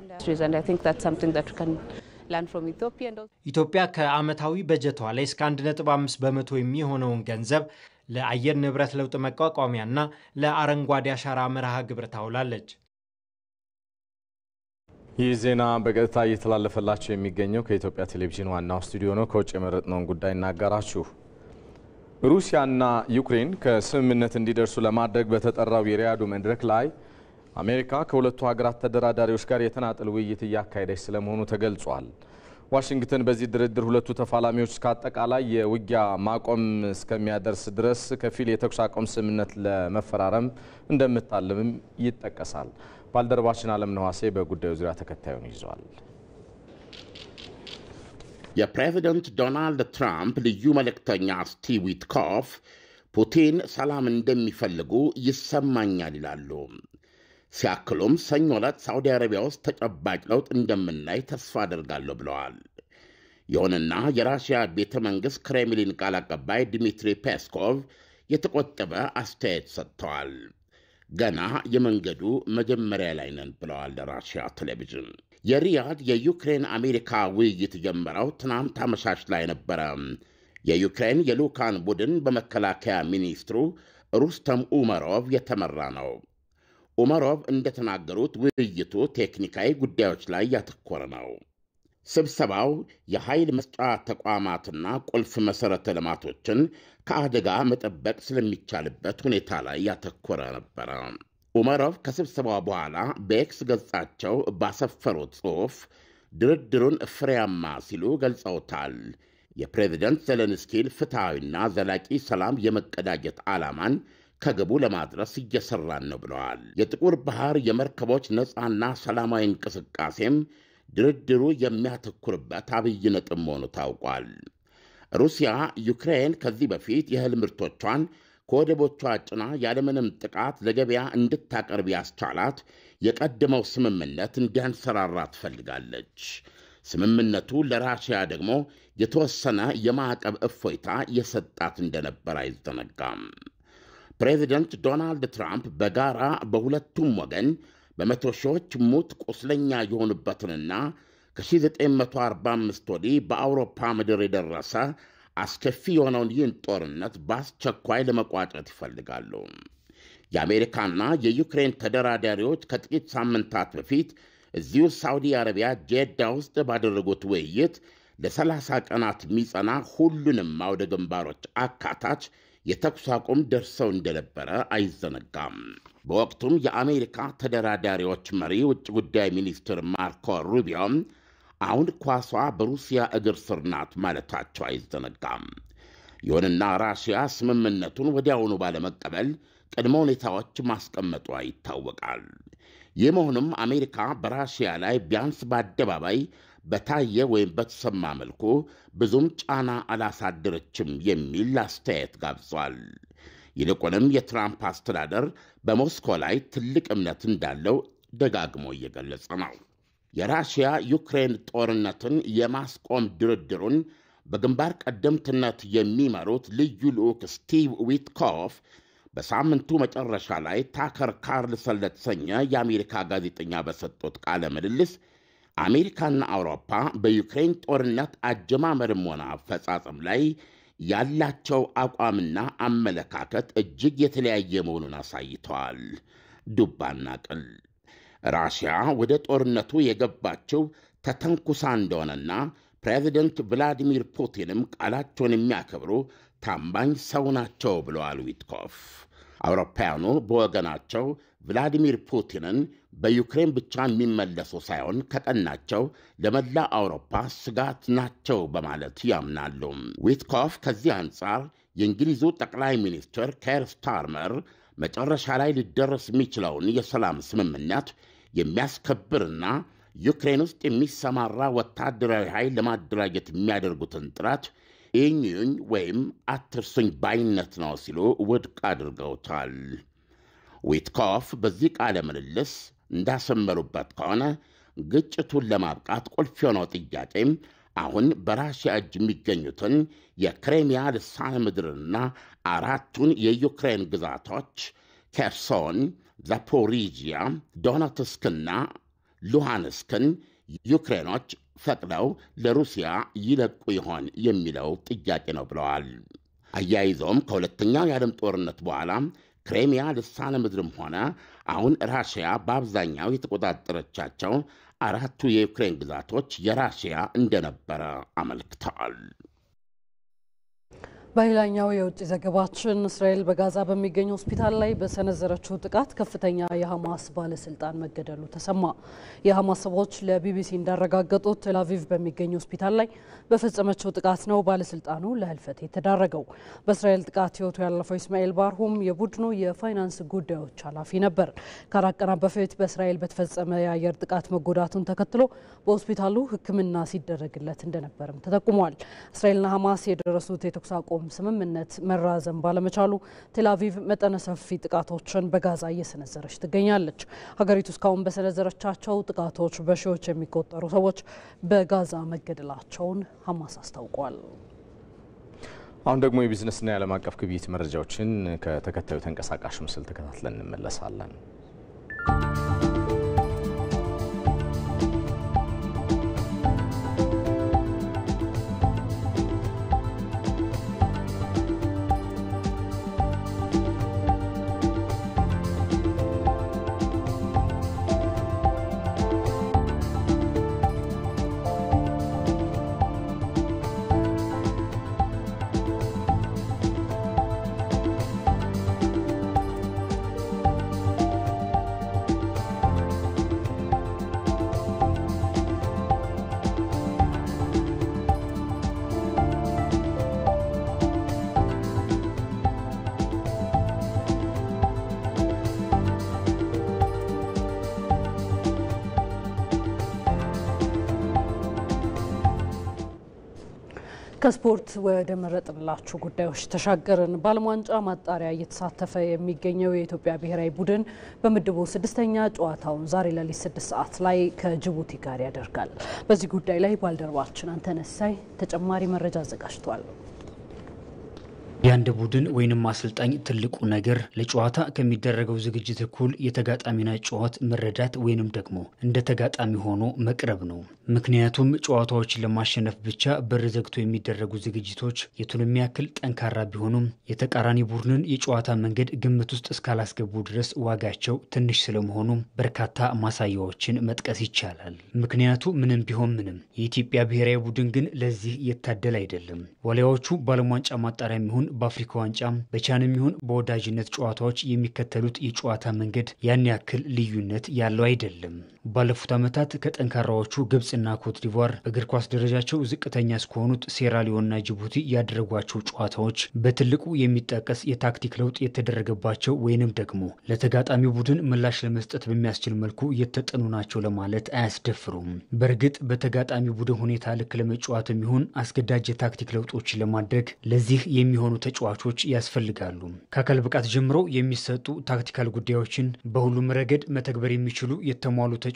Speaker 11: ኢትዮጵያ ከዓመታዊ በጀቷ ላይ እስከ 1.5 በመቶ የሚሆነውን ገንዘብ ለአየር ንብረት ለውጥ መቋቋሚያና ለአረንጓዴ አሻራ መርሃ ግብር ታውላለች።
Speaker 1: ይህ ዜና በቀጥታ እየተላለፈላችሁ የሚገኘው ከኢትዮጵያ ቴሌቪዥን ዋናው ስቱዲዮ ነው። ከውጭ የመረጥነውን ጉዳይ እናጋራችሁ። ሩሲያና ዩክሬን ከስምምነት እንዲደርሱ ለማድረግ በተጠራው የሪያዱ መድረክ ላይ አሜሪካ ከሁለቱ ሀገራት ተደራዳሪዎች ጋር የተናጠል ውይይት እያካሄደች ስለመሆኑ ተገልጿል። ዋሽንግተን በዚህ ድርድር ሁለቱ ተፋላሚዎች ከአጠቃላይ የውጊያ ማቆም እስከሚያደርስ ድረስ ከፊል የተኩስ አቁም ስምምነት ለመፈራረም እንደምታልምም ይጠቀሳል። ባልደረባችን አለምነህ ዋሴ በጉዳዩ ዙሪያ ተከታዩን ይዟል።
Speaker 7: የፕሬዝዳንት ዶናልድ ትራምፕ ልዩ መልእክተኛ ስቲቭ ዊትኮፍ ፑቲን ሰላም እንደሚፈልጉ ይሰማኛል ይላሉ። ሲያክሉም ሰኞ ዕለት ሳዑዲ አረቢያ ውስጥ ተጨባጭ ለውጥ እንደምናይ ተስፋ አደርጋለሁ ብለዋል። ይሁንና የራሽያ ቤተ መንግሥት ክሬምሊን ቃል አቀባይ ዲሚትሪ ፔስኮቭ የተቆጠበ አስተያየት ሰጥተዋል። ገና የመንገዱ መጀመሪያ ላይ ነን ብለዋል ለራሽያ ቴሌቪዥን። የሪያድ የዩክሬን አሜሪካ ውይይት ጀመረው ትናንት አመሻሽ ላይ ነበረ። የዩክሬን የልዑካን ቡድን በመከላከያ ሚኒስትሩ ሩስተም ኡመሮቭ የተመራ ነው። ኡመሮቭ እንደተናገሩት ውይይቱ ቴክኒካዊ ጉዳዮች ላይ ያተኮረ ነው። ስብሰባው የኃይል መስጫ ተቋማትና ቁልፍ መሠረተ ልማቶችን ከአደጋ መጠበቅ ስለሚቻልበት ሁኔታ ላይ ያተኮረ ነበረ። ኡመሮቭ ከስብሰባው በኋላ በኤክስ ገጻቸው ባሰፈሩት ጽሑፍ ድርድሩን ፍሬያማ ሲሉ ገልጸውታል። የፕሬዝደንት ዜሌንስኪን ፍትሐዊና ዘላቂ ሰላም የመቀዳጀት ዓላማን ከግቡ ለማድረስ እየሰራን ነው ብለዋል። የጥቁር ባህር የመርከቦች ነፃና ሰላማዊ እንቅስቃሴም ድርድሩ የሚያተኩርበት አብይ ነጥብ መሆኑ ታውቋል። ሩሲያ ዩክሬን ከዚህ በፊት የእህል ምርቶቿን ከወደቦቿ ጭና ያለምንም ጥቃት ለገበያ እንድታቀርብ ያስቻላት የቀደመው ስምምነት እንዲያንሰራራ ትፈልጋለች። ስምምነቱ ለራሽያ ደግሞ የተወሰነ የማዕቀብ እፎይታ የሰጣት እንደነበር አይዘነጋም። ፕሬዚደንት ዶናልድ ትራምፕ በጋራ በሁለቱም ወገን በመቶ ሺዎች ሙት ቁስለኛ የሆኑበትንና ከ1945 ወዲህ በአውሮፓ ምድር የደረሰ አስከፊ የሆነውን ይህን ጦርነት በአስቸኳይ ለመቋጨት ይፈልጋሉ። የአሜሪካና የዩክሬን ተደራዳሪዎች ከጥቂት ሳምንታት በፊት እዚሁ ሳዑዲ አረቢያ ጄዳ ውስጥ ባደረጉት ውይይት ለ30 ቀናት የሚጸና ሁሉንም አውደ ግንባሮች አካታች የተኩስ አቁም ደርሰው እንደነበረ አይዘነጋም። በወቅቱም የአሜሪካ ተደራዳሪዎች መሪ ውጭ ጉዳይ ሚኒስትር ማርኮ ሩቢዮም አሁን ኳሷ በሩሲያ እግር ስር ናት ማለታቸው አይዘነጋም። ይሁንና ራሽያ ስምምነቱን ወዲያውኑ ባለመቀበል ቅድመ ሁኔታዎች ማስቀመጧ ይታወቃል። ይህ መሆኑም አሜሪካ በራሽያ ላይ ቢያንስ በአደባባይ በታየ ወይም በተሰማ መልኩ ብዙም ጫና አላሳደረችም የሚል አስተያየት ጋብዟል። ይልቁንም የትራምፕ አስተዳደር በሞስኮ ላይ ትልቅ እምነት እንዳለው ደጋግሞ እየገለጸ ነው። የራሽያ ዩክሬን ጦርነትን የማስቆም ድርድሩን በግንባር ቀደምትነት የሚመሩት ልዩ ልዑክ ስቲቭ ዊትኮፍ በሳምንቱ መጨረሻ ላይ ታከር ካርልሰን ለተሰኘ የአሜሪካ ጋዜጠኛ በሰጡት ቃለ ምልልስ አሜሪካና አውሮፓ በዩክሬን ጦርነት አጀማመርም ሆነ አፈጻጸም ላይ ያላቸው አቋምና አመለካከት እጅግ የተለያየ መሆኑን አሳይተዋል። ዱባና ቅል ራሽያ ወደ ጦርነቱ የገባችው ተተንኩሳ እንደሆነና ፕሬዚደንት ቭላዲሚር ፑቲንም ቃላቸውን የሚያከብሩ ታማኝ ሰው ናቸው ብለዋል ዊትኮፍ። አውሮፓውያኑ በወገናቸው ቭላዲሚር ፑቲንን በዩክሬን ብቻ የሚመለሱ ሳይሆን ከቀናቸው ለመላ አውሮፓ ስጋት ናቸው በማለት ያምናሉ። ዊትኮፍ ከዚህ አንጻር የእንግሊዙ ጠቅላይ ሚኒስትር ኬር ስታርመር መጨረሻ ላይ ሊደረስ የሚችለውን የሰላም ስምምነት የሚያስከብርና ዩክሬን ውስጥ የሚሰማራ ወታደራዊ ኃይል ለማደራጀት የሚያደርጉትን ጥረት ኢኙኝ ወይም አትርሱኝ ባይነት ነው ሲሉ ውድቅ አድርገውታል። ዊትኮፍ በዚህ ቃለ ምልልስ እንዳሰመሩበት ከሆነ ግጭቱን ለማብቃት ቁልፍ የሆነው ጥያቄም አሁን በራሽያ እጅ የሚገኙትን የክሬሚያ ልሳነ ምድርና 4ቱን የዩክሬን ግዛቶች ኬርሶን፣ ዛፖሪጂያ፣ ዶነትስክና ሉሃንስክን ዩክሬኖች ፈቅደው ለሩሲያ ይለቁ ይሆን የሚለው ጥያቄ ነው ብለዋል። አያይዘውም ከሁለተኛው የዓለም ጦርነት በኋላ ክሬሚያ ልሳነ ምድርም ሆነ አሁን ራሽያ በአብዛኛው የተቆጣጠረቻቸው 4ቱ የዩክሬን ግዛቶች የራሽያ እንደነበረ አመልክተዋል።
Speaker 2: በሌላኛው የውጭ ዘገባችን እስራኤል በጋዛ በሚገኝ ሆስፒታል ላይ በሰነዘረችው ጥቃት ከፍተኛ የሐማስ ባለስልጣን መገደሉ ተሰማ። የሐማስ ሰዎች ለቢቢሲ እንዳረጋገጡት ቴል አቪቭ በሚገኝ ሆስፒታል ላይ በፈጸመችው ጥቃት ነው ባለስልጣኑ ለህልፈት የተዳረገው። በእስራኤል ጥቃት ህይወቱ ያለፈው ኢስማኤል ባርሁም የቡድኑ የፋይናንስ ጉዳዮች ኃላፊ ነበር። ከአራት ቀናት በፊት በእስራኤል በተፈጸመ የአየር ጥቃት መጎዳቱን ተከትሎ በሆስፒታሉ ሕክምና ሲደረግለት እንደነበርም ተጠቁሟል። እስራኤልና ሐማስ የደረሱት የተኩስ አቁም ስምምነት መራዘም ባለመቻሉ ቴል አቪቭ መጠነ ሰፊ ጥቃቶችን በጋዛ እየሰነዘረች ትገኛለች። ሀገሪቱ እስካሁን በሰነዘረቻቸው ጥቃቶች በሺዎች የሚቆጠሩ ሰዎች በጋዛ መገደላቸውን ሐማስ አስታውቋል።
Speaker 1: አሁን ደግሞ የቢዝነስና የዓለም አቀፍ ግብይት መረጃዎችን ከተከታዩ ተንቀሳቃሽ ምስል ተከታትለን እንመለሳለን።
Speaker 2: ከስፖርት ወደ መረጥንላችሁ ጉዳዮች ተሻገርን። በዓለም ዋንጫ ማጣሪያ እየተሳተፈ የሚገኘው የኢትዮጵያ ብሔራዊ ቡድን በምድቡ 6ኛ ጨዋታውን ዛሬ ሌሊት 6 ሰዓት ላይ ከጅቡቲ ጋር ያደርጋል። በዚህ ጉዳይ ላይ ባልደረባችን አንተነሳይ ተጨማሪ መረጃ አዘጋጅቷል።
Speaker 13: የአንድ ቡድን ወይንም አሰልጣኝ ትልቁ ነገር ለጨዋታ ከሚደረገው ዝግጅት እኩል የተጋጣሚና ጨዋታ መረዳት ወይንም ደግሞ እንደ ተጋጣሚ ሆኖ መቅረብ ነው። ምክንያቱም ጨዋታዎችን ለማሸነፍ ብቻ በር ዘግቶ የሚደረጉ ዝግጅቶች የቱንም ያክል ጠንካራ ቢሆኑም የተቃራኒ ቡድንን የጨዋታ መንገድ ግምት ውስጥ እስካላስገቡ ድረስ ዋጋቸው ትንሽ ስለመሆኑ በርካታ ማሳያዎችን መጥቀስ ይቻላል። ምክንያቱ ምንም ቢሆን ምንም የኢትዮጵያ ብሔራዊ ቡድን ግን ለዚህ የታደለ አይደለም። ዋሊያዎቹ በዓለም ዋንጫ ማጣሪያ የሚሆን በአፍሪካ ዋንጫ በቻንም ይሁን በወዳጅነት ጨዋታዎች የሚከተሉት የጨዋታ መንገድ ያን ያክል ልዩነት ያለው አይደለም። ባለፉት ዓመታት ከጠንካራዎቹ ግብጽና ኮት ዲቯር በእግር ኳስ ደረጃቸው ዝቅተኛ እስከሆኑት ሴራሊዮንና ጅቡቲ ያደረጓቸው ጨዋታዎች በትልቁ የሚጠቀስ የታክቲክ ለውጥ የተደረገባቸው ወይንም ደግሞ ለተጋጣሚ ቡድን ምላሽ ለመስጠት በሚያስችል መልኩ የተጠኑ ናቸው ለማለት አያስደፍሩም። በእርግጥ በተጋጣሚ ቡድን ሁኔታ ልክ ለመጫወት የሚሆን አስገዳጅ የታክቲክ ለውጦችን ለማድረግ ለዚህ የሚሆኑ ተጫዋቾች ያስፈልጋሉ። ከአካል ብቃት ጀምሮ የሚሰጡ ታክቲካል ጉዳዮችን በሁሉም ረገድ መተግበር የሚችሉ የተሟሉ ተጫዋቾች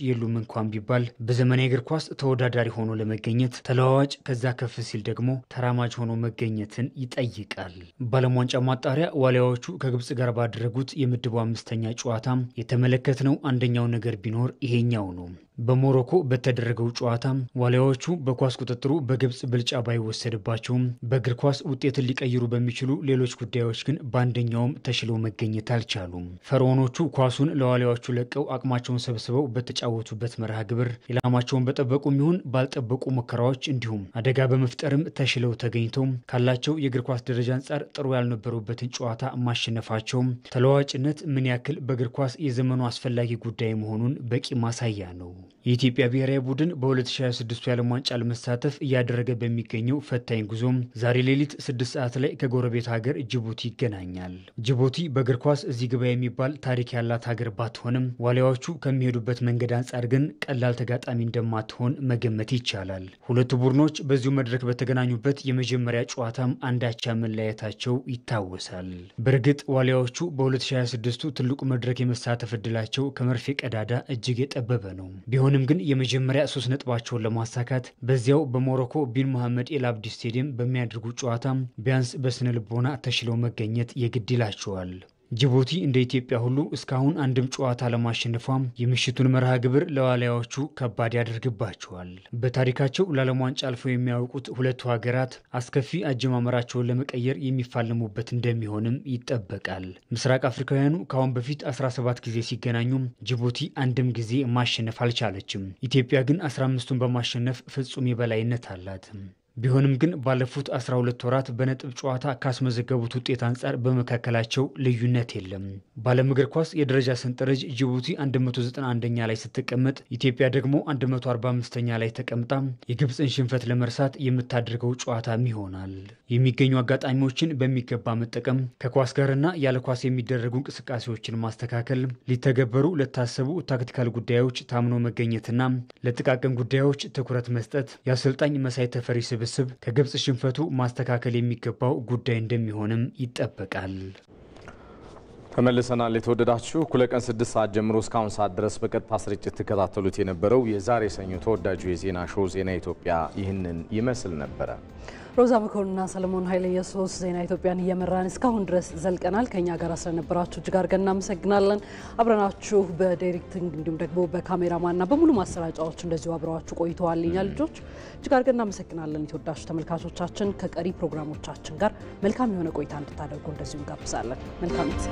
Speaker 13: የሉም እንኳን ቢባል በዘመናዊ እግር ኳስ ተወዳዳሪ ሆኖ ለመገኘት ተለዋዋጭ ከዛ ከፍ ሲል ደግሞ ተራማጅ ሆኖ መገኘትን ይጠይቃል። በዓለም ዋንጫ ማጣሪያ ዋሊያዎቹ ከግብጽ ጋር ባደረጉት የምድቡ 5ኛ ጨዋታ የተመለከትነው አንደኛው ነገር ቢኖር ይሄኛው ነው። በሞሮኮ በተደረገው ጨዋታ ዋሊያዎቹ በኳስ ቁጥጥሩ በግብጽ ብልጫ ባይወሰድባቸውም በእግር ኳስ ውጤትን ሊቀይሩ በሚችሉ ሌሎች ጉዳዮች ግን በአንደኛውም ተሽለው መገኘት አልቻሉም። ፈርዖኖቹ ኳሱን ለዋሊያዎቹ ለቀው አቅማቸውን ሰብስበው በተጫወቱበት መርሃ ግብር ኢላማቸውን በጠበቁም ይሁን ባልጠበቁ ሙከራዎች እንዲሁም አደጋ በመፍጠርም ተሽለው ተገኝተው ካላቸው የእግር ኳስ ደረጃ አንጻር ጥሩ ያልነበሩበትን ጨዋታ ማሸነፋቸውም ተለዋዋጭነት ምን ያክል በእግር ኳስ የዘመኑ አስፈላጊ ጉዳይ መሆኑን በቂ ማሳያ ነው። የኢትዮጵያ ብሔራዊ ቡድን በ2026 የዓለም ዋንጫ ለመሳተፍ እያደረገ በሚገኘው ፈታኝ ጉዞም ዛሬ ሌሊት 6 ሰዓት ላይ ከጎረቤት ሀገር ጅቡቲ ይገናኛል። ጅቡቲ በእግር ኳስ እዚህ ግባ የሚባል ታሪክ ያላት ሀገር ባትሆንም ዋሊያዎቹ ከሚሄዱበት መንገድ አንጻር ግን ቀላል ተጋጣሚ እንደማትሆን መገመት ይቻላል። ሁለቱ ቡድኖች በዚሁ መድረክ በተገናኙበት የመጀመሪያ ጨዋታም አንዳቻ መለያየታቸው ይታወሳል። በእርግጥ ዋሊያዎቹ በ2026 ትልቁ መድረክ የመሳተፍ እድላቸው ከመርፌ ቀዳዳ እጅግ የጠበበ ነው። ቢሆንም ቢሆንም ግን የመጀመሪያ 3 ነጥባቸውን ለማሳካት በዚያው በሞሮኮ ቢን መሐመድ ኤል አብዲ ስቴዲየም በሚያደርጉት ጨዋታ ቢያንስ በስነ ልቦና ተሽለው መገኘት የግድ ይላቸዋል። ጅቡቲ እንደ ኢትዮጵያ ሁሉ እስካሁን አንድም ጨዋታ ለማሸነፏ የምሽቱን መርሃ ግብር ለዋሊያዎቹ ከባድ ያደርግባቸዋል። በታሪካቸው ለዓለም ዋንጫ አልፈው የሚያውቁት ሁለቱ ሀገራት አስከፊ አጀማመራቸውን ለመቀየር የሚፋለሙበት እንደሚሆንም ይጠበቃል። ምስራቅ አፍሪካውያኑ ከአሁን በፊት 17 ጊዜ ሲገናኙ ጅቡቲ አንድም ጊዜ ማሸነፍ አልቻለችም። ኢትዮጵያ ግን 15ቱን በማሸነፍ ፍጹም የበላይነት አላት። ቢሆንም ግን ባለፉት 12 ወራት በነጥብ ጨዋታ ካስመዘገቡት ውጤት አንጻር በመካከላቸው ልዩነት የለም። በዓለም እግር ኳስ የደረጃ ሰንጠረዥ ጅቡቲ 191ኛ ላይ ስትቀመጥ ኢትዮጵያ ደግሞ 145ኛ ላይ ተቀምጣ የግብፅን ሽንፈት ለመርሳት የምታደርገው ጨዋታም ይሆናል። የሚገኙ አጋጣሚዎችን በሚገባ መጠቀም፣ ከኳስ ጋርና ያለ ኳስ የሚደረጉ እንቅስቃሴዎችን ማስተካከል፣ ሊተገበሩ ለታሰቡ ታክቲካል ጉዳዮች ታምኖ መገኘትና ለጥቃቅን ጉዳዮች ትኩረት መስጠት የአሰልጣኝ መሳይ ተፈሪ ስብስብ ከግብፅ ሽንፈቱ ማስተካከል የሚገባው ጉዳይ እንደሚሆንም ይጠበቃል።
Speaker 1: ተመልሰናል። የተወደዳችሁ እኩለ ቀን 6 ሰዓት ጀምሮ እስካሁን ሰዓት ድረስ በቀጥታ ስርጭት ተከታተሉት የነበረው የዛሬ ሰኞ ተወዳጁ የዜና ሾው ዜና ኢትዮጵያ ይህንን ይመስል ነበረ።
Speaker 2: ሮዛ መኮንንና ሰለሞን ኃይለ ኢየሱስ ዜና ኢትዮጵያን እየመራን እስካሁን ድረስ ዘልቀናል። ከኛ ጋር ስለነበራችሁ እጅግ አድርገን እናመሰግናለን። አብረናችሁ በዳይሬክቲንግ እንዲሁም ደግሞ በካሜራማንና በሙሉ ማሰራጫዎች እንደዚሁ አብረዋችሁ ቆይተዋል። እኛ ልጆች እጅግ አድርገን እናመሰግናለን። የተወዳችሁ ተመልካቾቻችን ከቀሪ ፕሮግራሞቻችን ጋር መልካም የሆነ ቆይታ እንድታደርጉ እንደዚሁ እንጋብዛለን። መልካም ጊዜ